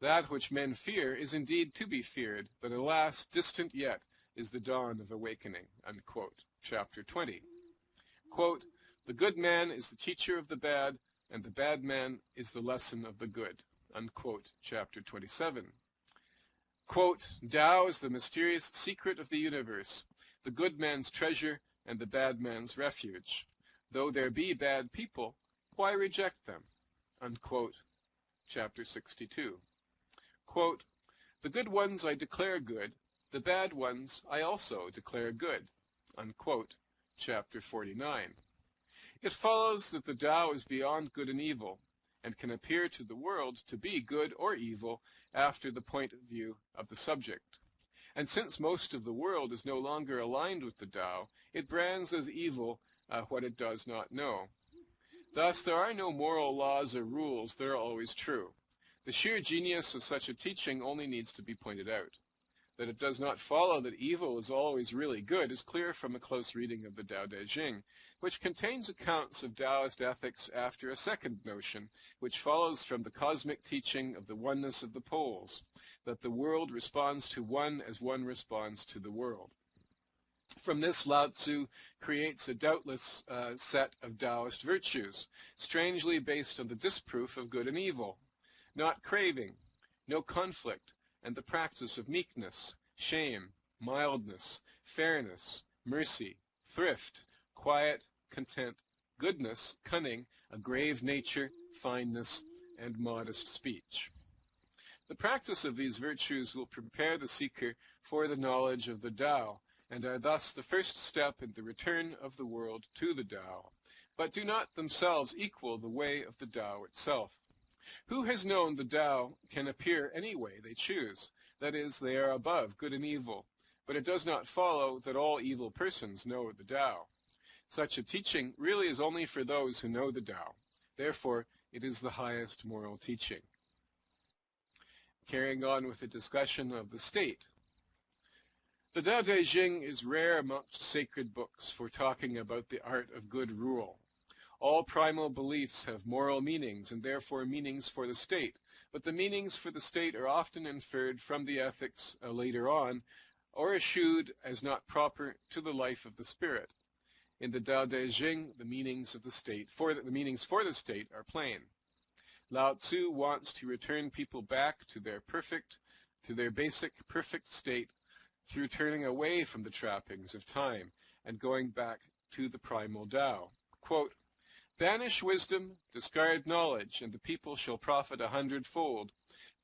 That which men fear is indeed to be feared, but alas, distant yet is the dawn of awakening." Unquote. Chapter 20. Quote, "The good man is the teacher of the bad, and the bad man is the lesson of the good." Unquote. Chapter 27. Quote, "Tao is the mysterious secret of the universe, the good man's treasure and the bad man's refuge. Though there be bad people, why reject them?" Unquote. Chapter 62. Quote, "The good ones I declare good, the bad ones I also declare good." Unquote. Chapter 49. It follows that the Tao is beyond good and evil, and can appear to the world to be good or evil after the point of view of the subject. And since most of the world is no longer aligned with the Tao, it brands as evil what it does not know. Thus, there are no moral laws or rules that are always true. The sheer genius of such a teaching only needs to be pointed out. that it does not follow that evil is always really good is clear from a close reading of the Tao Te Ching, which contains accounts of Taoist ethics after a second notion, which follows from the cosmic teaching of the oneness of the poles, that the world responds to one as one responds to the world. From this, Laotse creates a doubtless set of Taoist virtues, strangely based on the disproof of good and evil, not craving, no conflict, and the practice of meekness, shame, mildness, fairness, mercy, thrift, quiet, content, goodness, cunning, a grave nature, fineness, and modest speech. The practice of these virtues will prepare the seeker for the knowledge of the Tao, and are thus the first step in the return of the world to the Tao, but do not themselves equal the way of the Tao itself. Who has known the Tao can appear any way they choose, that is, they are above good and evil, but it does not follow that all evil persons know the Tao. Such a teaching really is only for those who know the Tao. Therefore, it is the highest moral teaching. Carrying on with the discussion of the state. The Tao Te Ching is rare amongst sacred books for talking about the art of good rule. All primal beliefs have moral meanings and therefore meanings for the state, but the meanings for the state are often inferred from the ethics later on, or eschewed as not proper to the life of the spirit. In the Tao Te Ching, the meanings of the state for the state are plain. Laotse wants to return people back to their basic perfect state through turning away from the trappings of time and going back to the primal Tao. Quote, "Banish wisdom, discard knowledge, and the people shall profit 100-fold.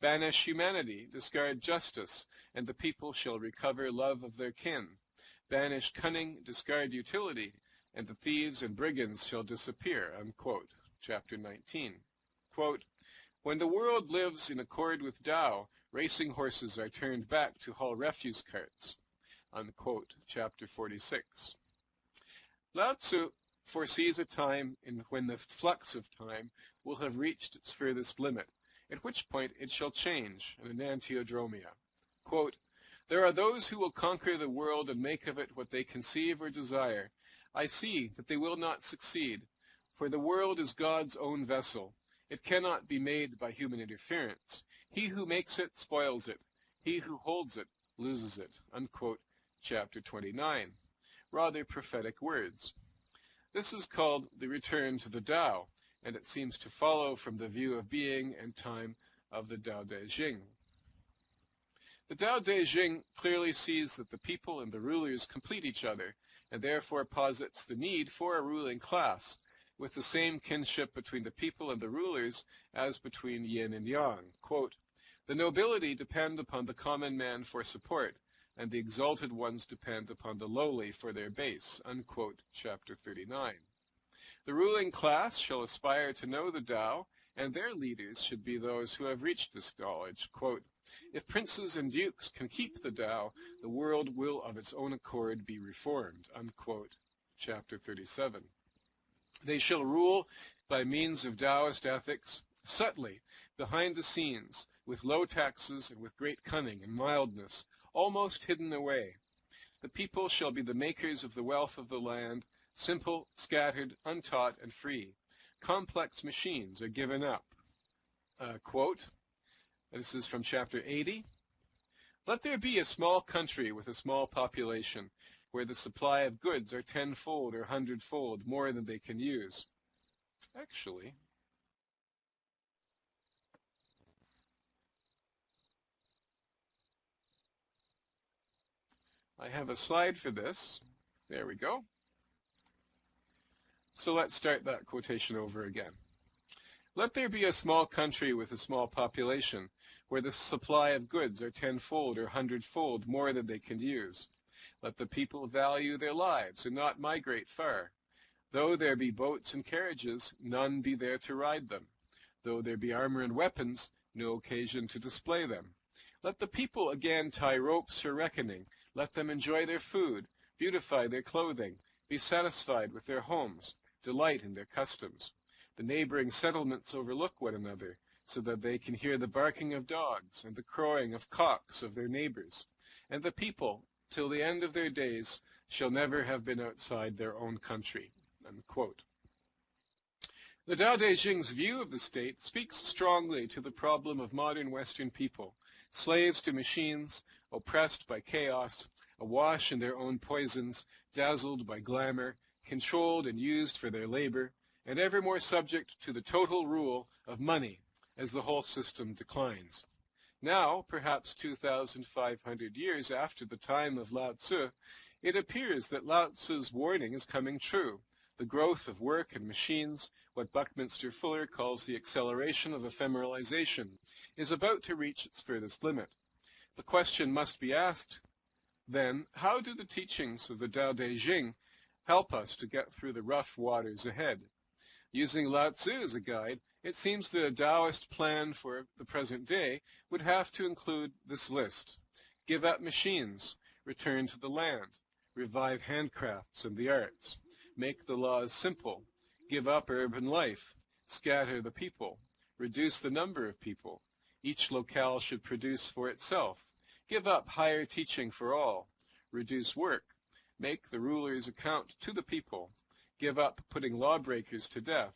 Banish humanity, discard justice, and the people shall recover love of their kin. Banish cunning, discard utility, and the thieves and brigands shall disappear." Unquote. Chapter 19. Quote, "When the world lives in accord with Tao, racing horses are turned back to haul refuse carts." Unquote. Chapter 46. Laotse foresees a time when the flux of time will have reached its furthest limit, at which point it shall change, an enantiodromia. Quote, "There are those who will conquer the world and make of it what they conceive or desire. I see that they will not succeed, for the world is God's own vessel. It cannot be made by human interference. He who makes it spoils it. He who holds it loses it." Unquote. Chapter 29. Rather prophetic words. This is called the return to the Tao, and it seems to follow from the view of being and time of the Tao Te Ching. The Tao Te Ching clearly sees that the people and the rulers complete each other, and therefore posits the need for a ruling class, with the same kinship between the people and the rulers as between yin and yang. Quote, "The nobility depend upon the common man for support, and the exalted ones depend upon the lowly for their base." Unquote. Chapter 39. The ruling class shall aspire to know the Tao, and their leaders should be those who have reached this knowledge. Quote, "If princes and dukes can keep the Tao, the world will of its own accord be reformed." Unquote. Chapter 37. They shall rule by means of Taoist ethics, subtly, behind the scenes, with low taxes and with great cunning and mildness, almost hidden away. The people shall be the makers of the wealth of the land, simple, scattered, untaught, and free. Complex machines are given up. Quote, this is from chapter 80. "Let there be a small country with a small population, where the supply of goods are 10-fold or 100-fold more than they can use." Actually, I have a slide for this. There we go. So let's start that quotation over again. "Let there be a small country with a small population, where the supply of goods are 10-fold or 100-fold more than they can use. Let the people value their lives and not migrate far. Though there be boats and carriages, none be there to ride them. Though there be armor and weapons, no occasion to display them. Let the people again tie ropes for reckoning. Let them enjoy their food, beautify their clothing, be satisfied with their homes, delight in their customs. The neighboring settlements overlook one another, so that they can hear the barking of dogs and the crowing of cocks of their neighbors. and the people, till the end of their days, shall never have been outside their own country." Unquote. The Tao Te Ching's view of the state speaks strongly to the problem of modern Western people, slaves to machines, oppressed by chaos, awash in their own poisons, dazzled by glamour, controlled and used for their labor, and ever more subject to the total rule of money as the whole system declines. Now, perhaps 2,500 years after the time of Laotse, it appears that Laotse's warning is coming true. The growth of work and machines, what Buckminster Fuller calls the acceleration of ephemeralization, is about to reach its furthest limit. The question must be asked, then, how do the teachings of the Tao Te Ching help us to get through the rough waters ahead? Using Laotse as a guide, it seems that a Taoist plan for the present day would have to include this list: give up machines, return to the land, revive handcrafts and the arts, make the laws simple, give up urban life, scatter the people, reduce the number of people, each locale should produce for itself, give up higher teaching for all, reduce work, make the rulers account to the people, give up putting lawbreakers to death,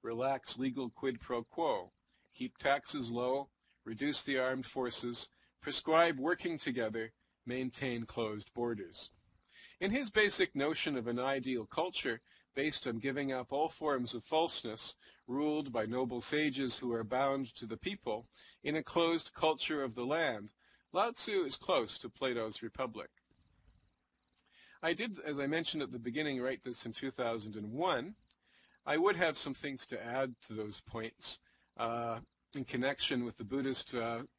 relax legal quid pro quo, keep taxes low, reduce the armed forces, prescribe working together, maintain closed borders. In his basic notion of an ideal culture, based on giving up all forms of falseness, ruled by noble sages who are bound to the people, in a closed culture of the land, Laotse is close to Plato's Republic. I did, as I mentioned at the beginning, write this in 2001. I would have some things to add to those points in connection with the Buddhist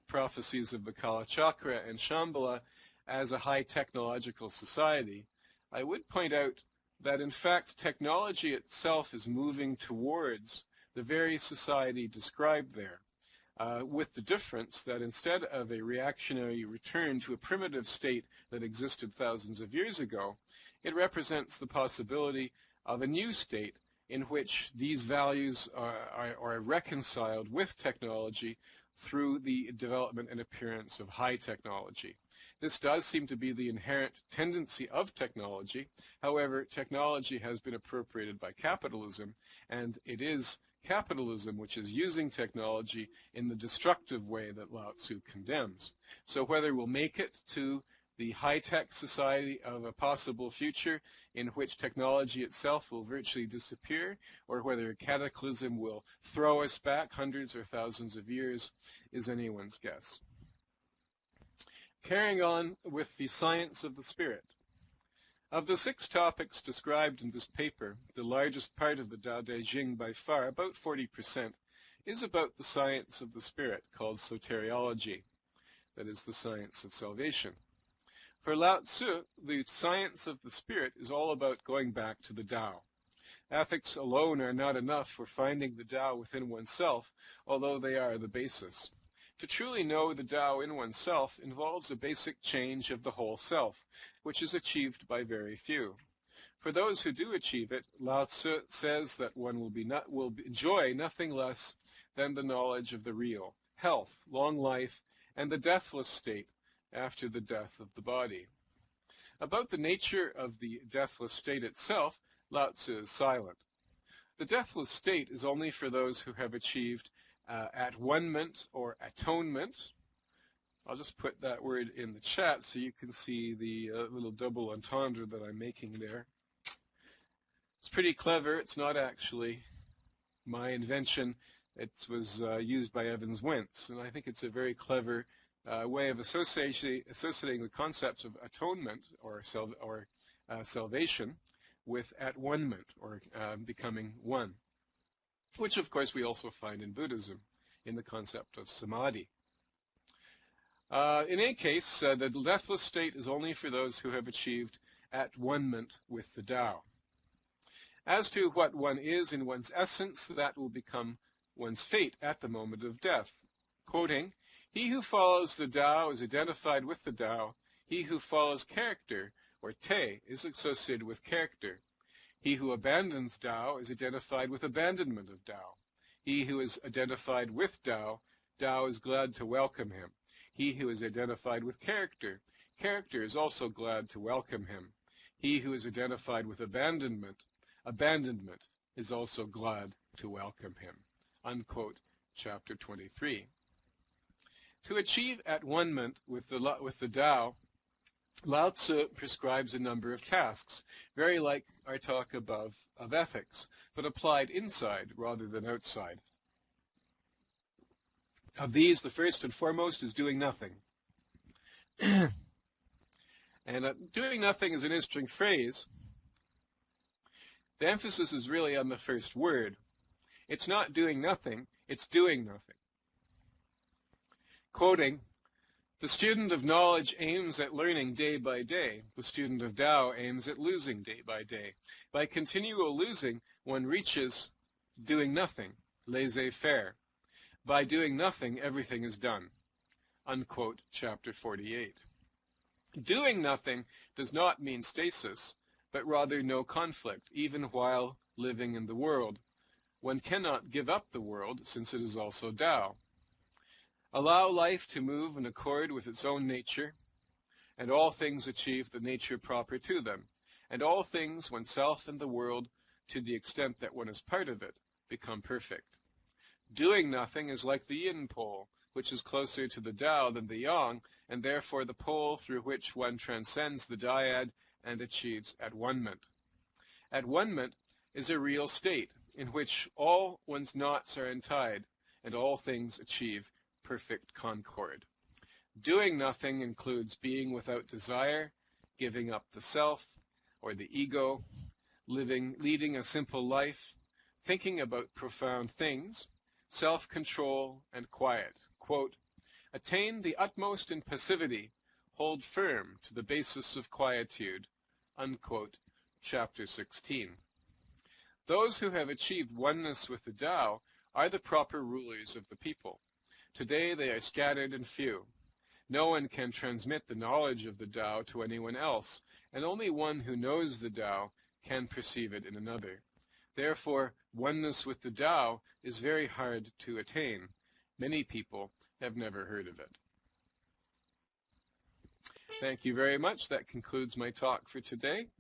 prophecies of the Kalachakra and Shambhala as a high technological society. I would point out that in fact technology itself is moving towards the very society described there, with the difference that instead of a reactionary return to a primitive state that existed thousands of years ago, it represents the possibility of a new state in which these values are reconciled with technology through the development and appearance of high technology. This does seem to be the inherent tendency of technology. However, technology has been appropriated by capitalism, and it is capitalism which is using technology in the destructive way that Laotse condemns. So whether we'll make it to the high-tech society of a possible future in which technology itself will virtually disappear, or whether a cataclysm will throw us back hundreds or thousands of years, is anyone's guess. Carrying on with the science of the spirit. Of the 6 topics described in this paper, the largest part of the Tao Te Ching by far, about 40%, is about the science of the spirit, called soteriology, that is the science of salvation. For Laotse, the science of the spirit is all about going back to the Tao. Ethics alone are not enough for finding the Tao within oneself, although they are the basis. To truly know the Tao in oneself involves a basic change of the whole self, which is achieved by very few. For those who do achieve it, Laotse says that one will enjoy nothing less than the knowledge of the real, health, long life, and the deathless state after the death of the body. About the nature of the deathless state itself, Laotse is silent. The deathless state is only for those who have achieved at-one-ment or atonement. I'll just put that word in the chat so you can see the little double entendre that I'm making there. It's pretty clever. It's not actually my invention. It was used by Evans Wentz, and I think it's a very clever way of associating the concepts of atonement or salvation with at-one-ment or becoming one, which of course we also find in Buddhism in the concept of samadhi. In any case, the deathless state is only for those who have achieved at-one-ment with the Tao. As to what one is in one's essence, that will become one's fate at the moment of death. Quoting, "He who follows the Tao is identified with the Tao. He who follows character, or te, is associated with character. He who abandons Tao is identified with abandonment of Tao. He who is identified with Tao, Tao is glad to welcome him. He who is identified with character, character is also glad to welcome him. He who is identified with abandonment is also glad to welcome him. Unquote, chapter 23. To achieve at-one-ment with the Tao, Laotse prescribes a number of tasks, very like our talk above of ethics, but applied inside rather than outside. Of these, the first and foremost is doing nothing. And doing nothing is an interesting phrase. The emphasis is really on the first word. It's not doing nothing, it's doing nothing. Quoting, "The student of knowledge aims at learning day by day. The student of Tao aims at losing day by day. By continual losing, one reaches doing nothing, laissez-faire. By doing nothing, everything is done." Unquote, chapter 48. Doing nothing does not mean stasis, but rather no conflict, even while living in the world. One cannot give up the world, since it is also Tao. Allow life to move in accord with its own nature, and all things achieve the nature proper to them, and all things, oneself and the world, to the extent that one is part of it, become perfect. Doing nothing is like the yin pole, which is closer to the Tao than the yang, and therefore the pole through which one transcends the dyad and achieves at-one-ment. At-one-ment is a real state in which all one's knots are untied and all things achieve perfect concord. Doing nothing includes being without desire, giving up the self or the ego, leading a simple life, thinking about profound things, self-control and quiet. Quote, "Attain the utmost in passivity, hold firm to the basis of quietude." Unquote, chapter 16. Those who have achieved oneness with the Tao are the proper rulers of the people. Today they are scattered and few. No one can transmit the knowledge of the Tao to anyone else, and only one who knows the Tao can perceive it in another. Therefore, oneness with the Tao is very hard to attain. Many people have never heard of it. Thank you very much. That concludes my talk for today.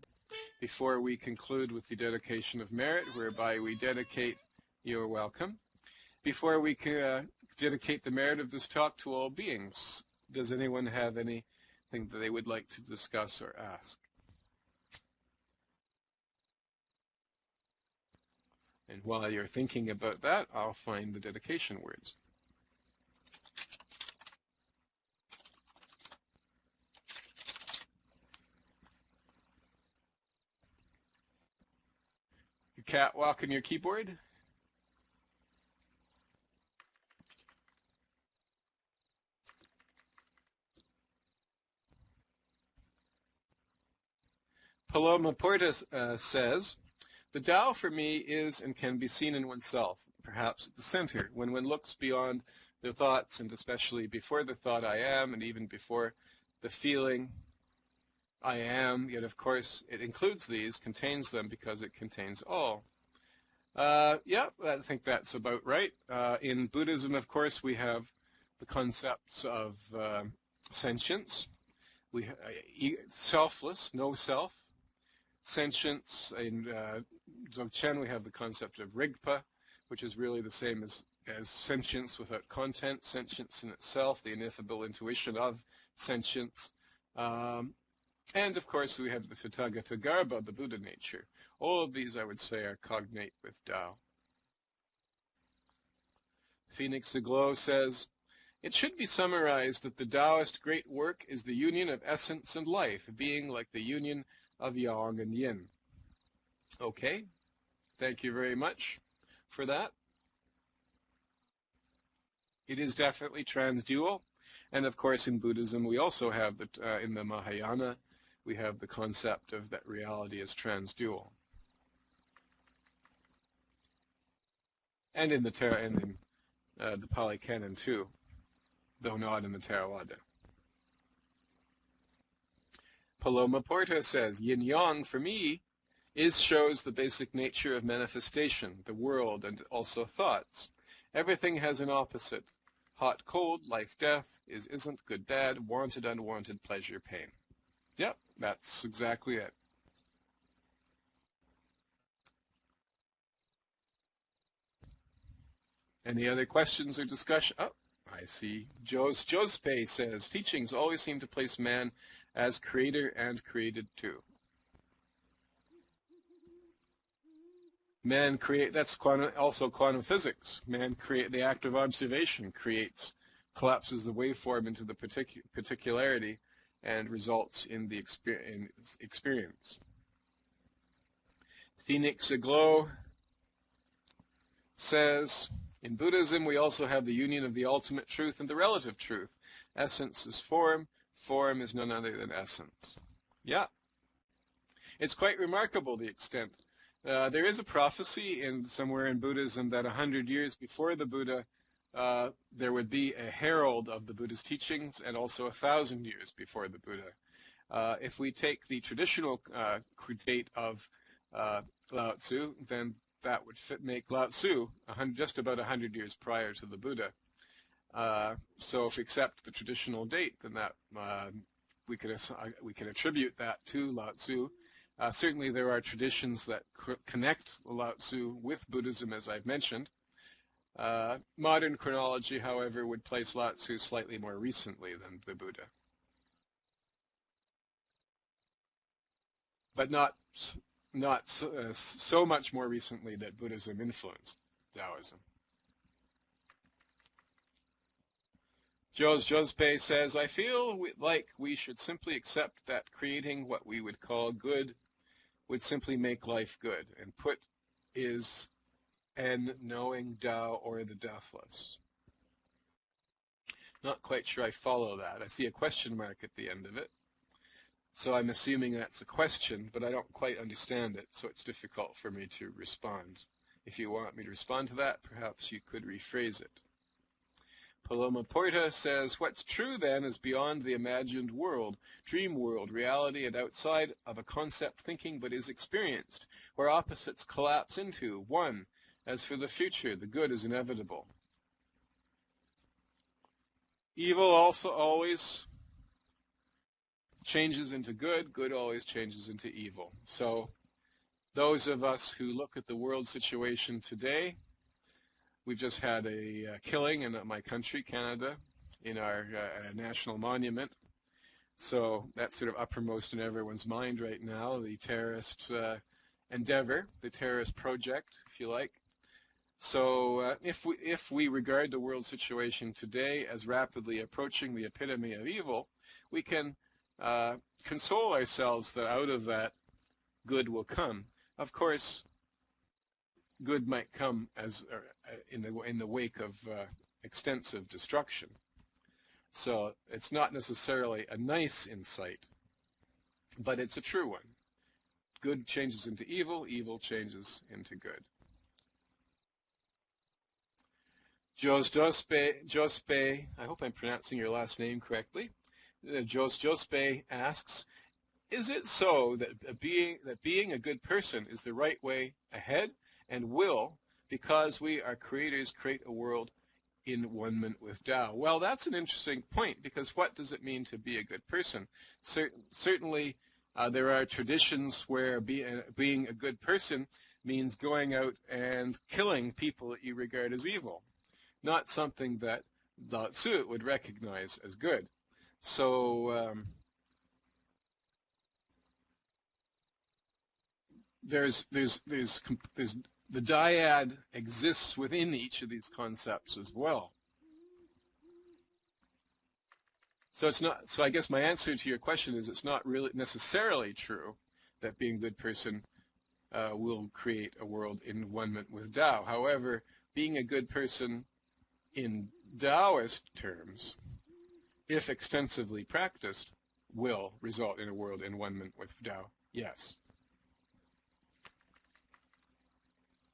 Before we conclude with the dedication of merit, whereby we dedicate, you're welcome. Before we dedicate the merit of this talk to all beings, does anyone have anything that they would like to discuss or ask? And while you're thinking about that, I'll find the dedication words. Your catwalk on your keyboard? Paloma Portas says, "The Tao for me is and can be seen in oneself, perhaps at the center, when one looks beyond their thoughts, and especially before the thought I am, and even before the feeling I am, yet of course it includes these, contains them because it contains all." Yeah, I think that's about right. In Buddhism, of course, we have the concepts of sentience, selfless, no self. Sentience, in Dzogchen we have the concept of rigpa, which is really the same as sentience without content, sentience in itself, the ineffable intuition of sentience. And of course we have the Tathagata Garbha, the Buddha nature. All of these I would say are cognate with Tao. Phoenix Aglow says, "It should be summarized that the Taoist great work is the union of essence and life, being like the union of yang and yin." Okay, thank you very much for that. It is definitely transdual, and of course in Buddhism we also have in the Mahayana we have the concept of that reality is transdual, and in the Pali Canon too, though not in the Theravada. Paloma Porta says, "Yin-yang for me shows the basic nature of manifestation, the world, and also thoughts. Everything has an opposite, hot, cold, life, death, isn't, good, bad, wanted, unwanted, pleasure, pain. Yep, that's exactly it. Any other questions or discussion? Oh, I see. Jospe says, teachings always seem to place man as creator and created too. Man create, that's also quantum physics. Man create, the act of observation collapses the waveform into the particularity and results in the experience. Phoenix Aglow says, in Buddhism we also have the union of the ultimate truth and the relative truth. Essence is form, form is none other than essence. Yeah. It's quite remarkable, the extent. There is a prophecy somewhere in Buddhism that 100 years before the Buddha, there would be a herald of the Buddha's teachings, and also 1,000 years before the Buddha. If we take the traditional date of Laotse, then that would make Laotse just about 100 years prior to the Buddha. So if we accept the traditional date, then that we can attribute that to Laotse. Certainly there are traditions that connect Laotse with Buddhism, as I've mentioned. Modern chronology, however, would place Laotse slightly more recently than the Buddha. But not so much more recently that Buddhism influenced Taoism. Jospe says, I feel like we should simply accept that creating what we would call good would simply make life good, and put is en knowing Tao or the deathless. Not quite sure I follow that. I see a question mark at the end of it. So I'm assuming that's a question, but I don't quite understand it, so it's difficult for me to respond. If you want me to respond to that, perhaps you could rephrase it. Paloma Porta says, what's true then is beyond the imagined world, dream world, reality, and outside of a concept thinking but is experienced, where opposites collapse into one. As for the future, the good is inevitable. Evil also always changes into good, good always changes into evil. So those of us who look at the world situation today, we've just had a killing in my country, Canada, in our national monument. So that's sort of uppermost in everyone's mind right now, the terrorist endeavor, the terrorist project, if you like. So if we regard the world situation today as rapidly approaching the epitome of evil, we can console ourselves that out of that good will come. Of course, good might come as in the wake of extensive destruction. So it's not necessarily a nice insight, but it's a true one. Good changes into evil, evil changes into good. Jospe, I hope I'm pronouncing your last name correctly. Jospe asks, is it so that being a good person is the right way ahead and will, because we are creators, create a world in one-ment with Tao? Well, that's an interesting point, because what does it mean to be a good person? Certainly, there are traditions where being a good person means going out and killing people that you regard as evil, not something that Laotse would recognize as good. So there's the dyad exists within each of these concepts as well. So it's not. So I guess my answer to your question is it's not really necessarily true that being a good person will create a world in one-ment with Tao. However, being a good person in Taoist terms, if extensively practiced, will result in a world in one-ment with Tao. Yes.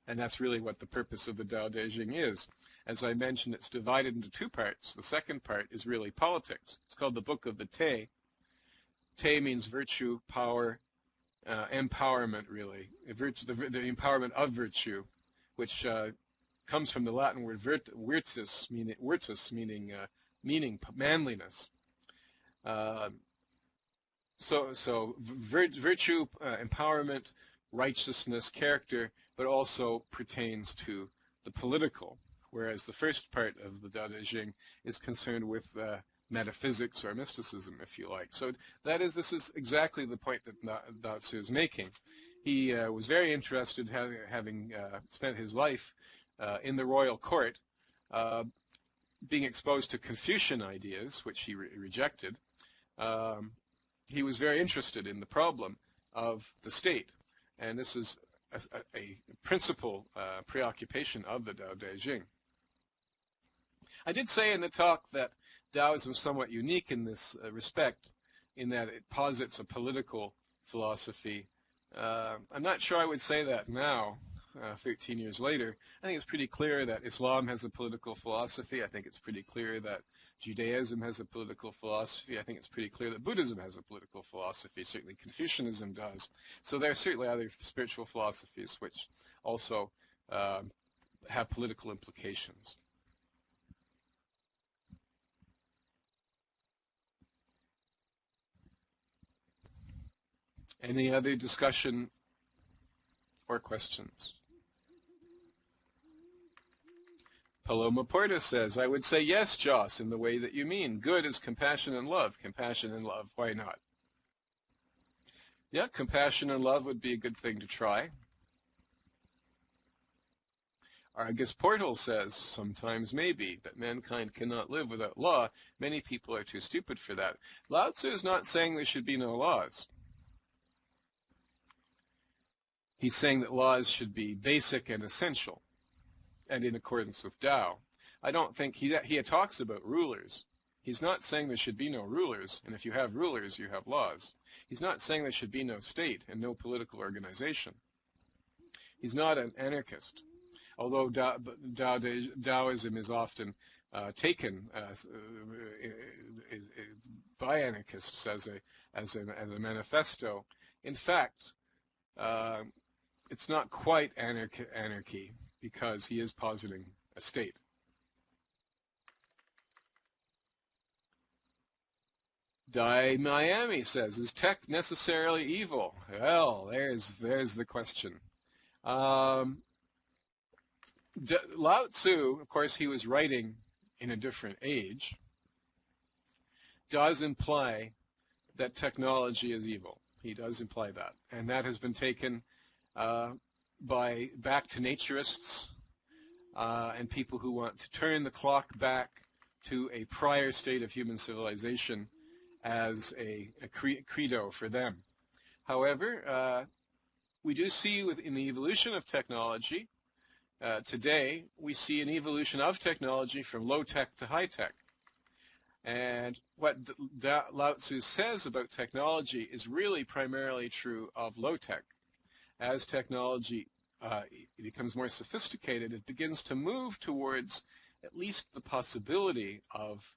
And that's really what the purpose of the Tao Te Ching is. As I mentioned, it's divided into two parts. The second part is really politics. It's called the Book of the Te. Te means virtue, power, empowerment, really. The empowerment of virtue, which comes from the Latin word virtus, meaning manliness. So virtue, empowerment, righteousness, character, but also pertains to the political, whereas the first part of the Tao Te Ching is concerned with metaphysics or mysticism, if you like. So this is exactly the point that Laotse is making. He was very interested, having spent his life in the royal court, being exposed to Confucian ideas, which he rejected. He was very interested in the problem of the state, and this is a principal preoccupation of the Tao Te Ching. I did say in the talk that Taoism is somewhat unique in this respect, in that it posits a political philosophy. I'm not sure I would say that now, 13 years later. I think it's pretty clear that Islam has a political philosophy. I think it's pretty clear that Judaism has a political philosophy. I think it's pretty clear that Buddhism has a political philosophy. Certainly Confucianism does. So there are certainly other spiritual philosophies which also have political implications. Any other discussion or questions? Paloma Porta says, I would say yes, Joss, in the way that you mean. Good is compassion and love. Compassion and love, why not? Yeah, compassion and love would be a good thing to try. Argus Portal says, sometimes maybe, that mankind cannot live without law. Many people are too stupid for that. Laotse is not saying there should be no laws. He's saying that laws should be basic and essential, and in accordance with Tao. I don't think he talks about rulers. He's not saying there should be no rulers, and if you have rulers, you have laws. He's not saying there should be no state and no political organization. He's not an anarchist, although Taoism is often taken by anarchists as a manifesto. In fact, it's not quite anarchy, because he is positing a state. Dai Miami says, is tech necessarily evil? Well, there's the question. Lao Tzu, of course, he was writing in a different age, does imply that technology is evil. He does imply that. And that has been taken back to naturists and people who want to turn the clock back to a prior state of human civilization as a credo for them. However, we do see in the evolution of technology, today we see an evolution of technology from low-tech to high-tech. And what Lao Tzu says about technology is really primarily true of low-tech. As technology becomes more sophisticated, it begins to move towards at least the possibility of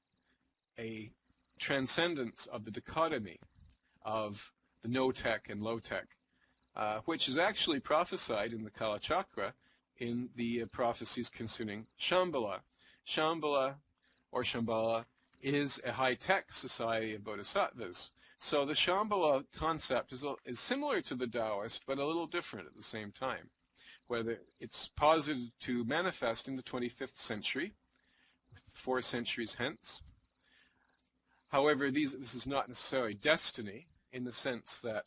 a transcendence of the dichotomy of the no-tech and low-tech, which is actually prophesied in the Kala Chakra in the prophecies concerning Shambhala. Shambhala, or Shambhala, is a high-tech society of bodhisattvas. So the Shambhala concept is similar to the Taoist, but a little different at the same time. Whether it's posited to manifest in the 25th century, 4 centuries hence. However, this is not necessarily destiny, in the sense that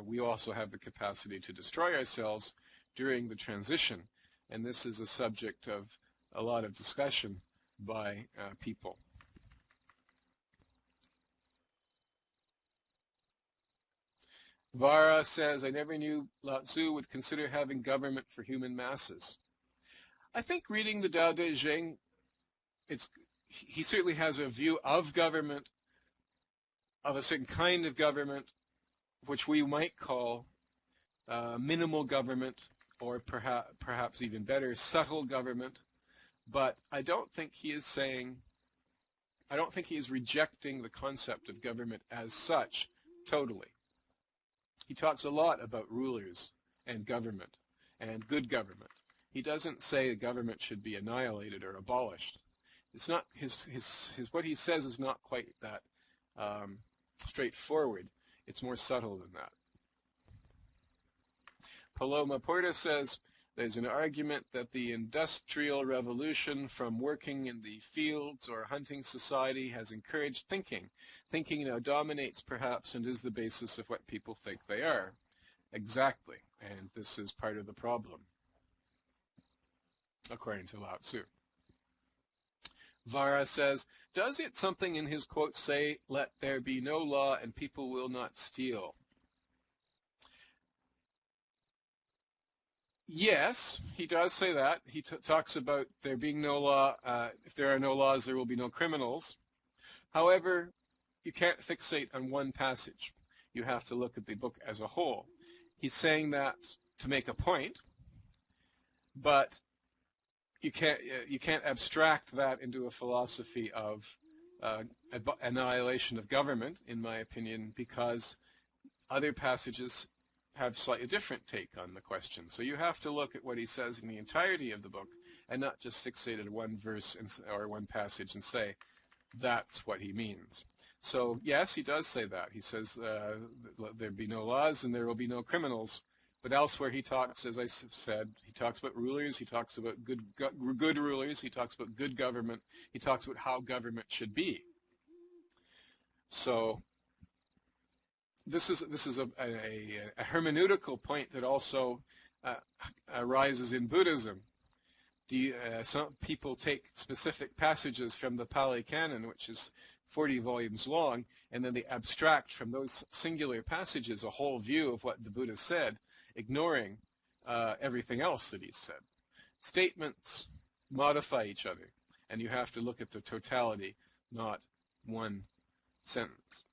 we also have the capacity to destroy ourselves during the transition. And this is a subject of a lot of discussion by people. Vara says, I never knew Lao Tzu would consider having government for human masses. I think reading the Tao Te Ching, he certainly has a view of government, of a certain kind of government, which we might call minimal government, or perhaps even better, subtle government. But I don't think he is rejecting the concept of government as such totally. He talks a lot about rulers and government and good government. He doesn't say the government should be annihilated or abolished. It's not what he says is not quite that straightforward. It's more subtle than that. Paloma Porta says, there's an argument that the Industrial Revolution from working in the fields or hunting society has encouraged thinking. Thinking now dominates perhaps and is the basis of what people think they are. Exactly, and this is part of the problem, according to Laotse. Vara says, does it something in his quote say, let there be no law and people will not steal? Yes, he does say that. He talks about there being no law. If there are no laws, there will be no criminals. However, you can't fixate on one passage. You have to look at the book as a whole. He's saying that to make a point, but you can't abstract that into a philosophy of annihilation of government, in my opinion, because other passages have slightly different take on the question. So you have to look at what he says in the entirety of the book and not just fixate at one verse or one passage and say, that's what he means. So yes, he does say that. He says there be no laws and there will be no criminals. But elsewhere he talks, as I said, he talks about rulers, he talks about good rulers, he talks about good government, he talks about how government should be. So this is a hermeneutical point that also arises in Buddhism. Some people take specific passages from the Pali Canon, which is 40 volumes long, and then they abstract from those singular passages a whole view of what the Buddha said, ignoring everything else that he said. Statements modify each other, and you have to look at the totality, not one sentence.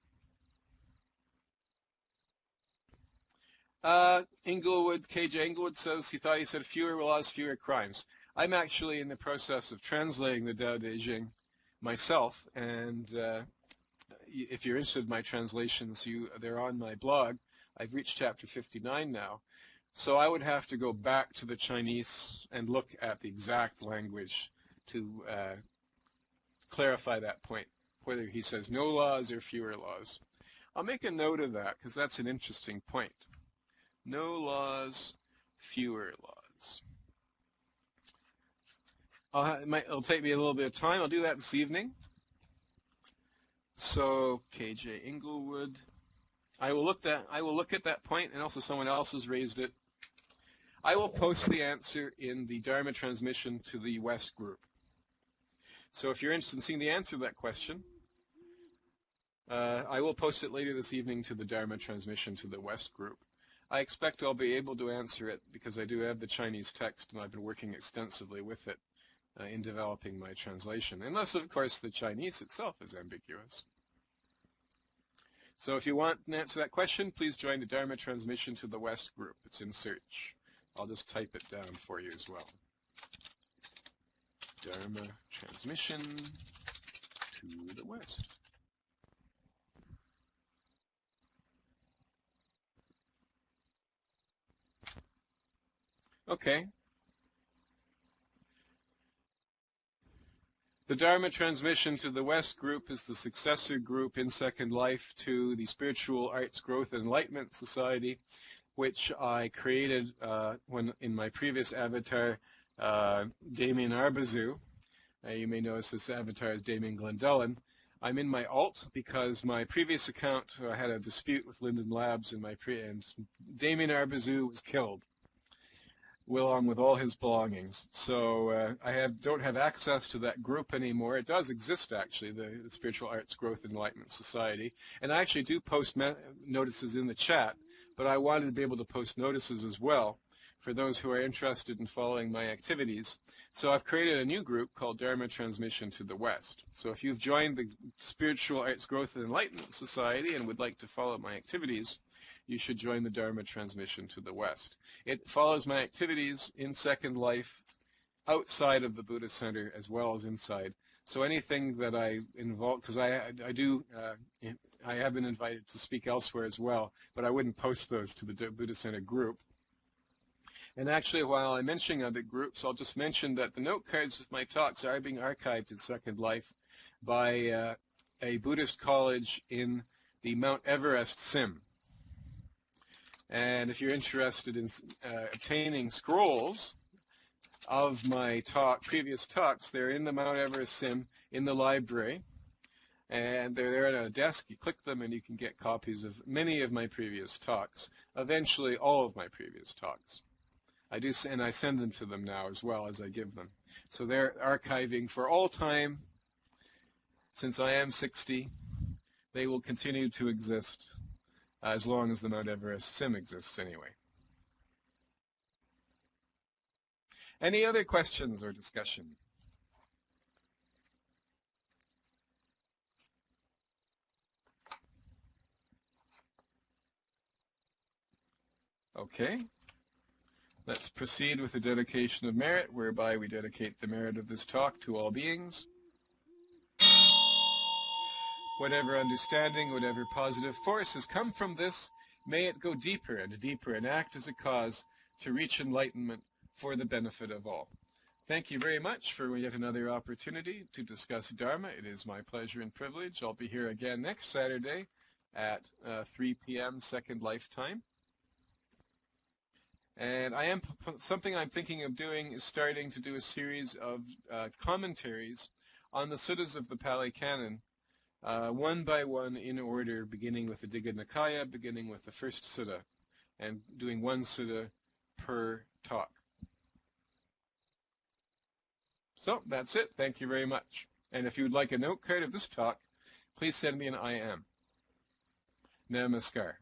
KJ Inglewood says he thought he said fewer laws, fewer crimes. I'm actually in the process of translating the Tao Te Ching myself, and if you're interested in my translations, they're on my blog. I've reached chapter 59 now. So I would have to go back to the Chinese and look at the exact language to clarify that point, whether he says no laws or fewer laws. I'll make a note of that because that's an interesting point. No laws, fewer laws. It'll take me a little bit of time. I'll do that this evening. So KJ Inglewood. I will look at that point, and also someone else has raised it. I will post the answer in the Dharma transmission to the West group. So if you're interested in seeing the answer to that question, I will post it later this evening to the Dharma transmission to the West group. I expect I'll be able to answer it because I do have the Chinese text, and I've been working extensively with it in developing my translation, unless, of course, the Chinese itself is ambiguous. So if you want an answer to that question, please join the Dharma transmission to the West group. It's in search. I'll just type it down for you as well. Dharma transmission to the West. Okay. The Dharma transmission to the West group is the successor group in Second Life to the Spiritual Arts Growth and Enlightenment Society, which I created when in my previous avatar, Damien Arbazu. You may notice this avatar is Damien Glendellen. I'm in my alt because my previous account had a dispute with Linden Labs, and Damien Arbazu was killed, along with all his belongings. So I don't have access to that group anymore. It does exist, actually, the Spiritual Arts Growth and Enlightenment Society. And I actually do post notices in the chat, but I wanted to be able to post notices as well for those who are interested in following my activities. So I've created a new group called Dharma Transmission to the West. So if you've joined the Spiritual Arts Growth and Enlightenment Society and would like to follow my activities, you should join the Dharma Transmission to the West. It follows my activities in Second Life outside of the Buddhist Center as well as inside. So anything that I involve, because I have been invited to speak elsewhere as well, but I wouldn't post those to the Buddhist Center group. And actually, while I'm mentioning other groups, I'll just mention that the note cards of my talks are being archived in Second Life by a Buddhist college in the Mount Everest Sim. And if you're interested in obtaining scrolls of my previous talks, they're in the Mount Everest Sim in the library. And they're there on a desk. You click them and you can get copies of many of my previous talks, eventually all of my previous talks. And I send them to them now as well as I give them. So they're archiving for all time. Since I am 60, they will continue to exist as long as the Mount Everest Sim exists anyway. Any other questions or discussion? Okay. Let's proceed with the dedication of merit, whereby we dedicate the merit of this talk to all beings. Whatever understanding, whatever positive force has come from this, may it go deeper and act as a cause to reach enlightenment for the benefit of all. Thank you very much for yet another opportunity to discuss Dharma. It is my pleasure and privilege. I'll be here again next Saturday at 3 p.m. Second Life time. And something I'm thinking of doing is starting to do a series of commentaries on the suttas of the Pali Canon, one by one in order, beginning with the Digha Nikaya, beginning with the first sutta, and doing one sutta per talk. So that's it. Thank you very much. And if you would like a note card of this talk, please send me an IM. Namaskar.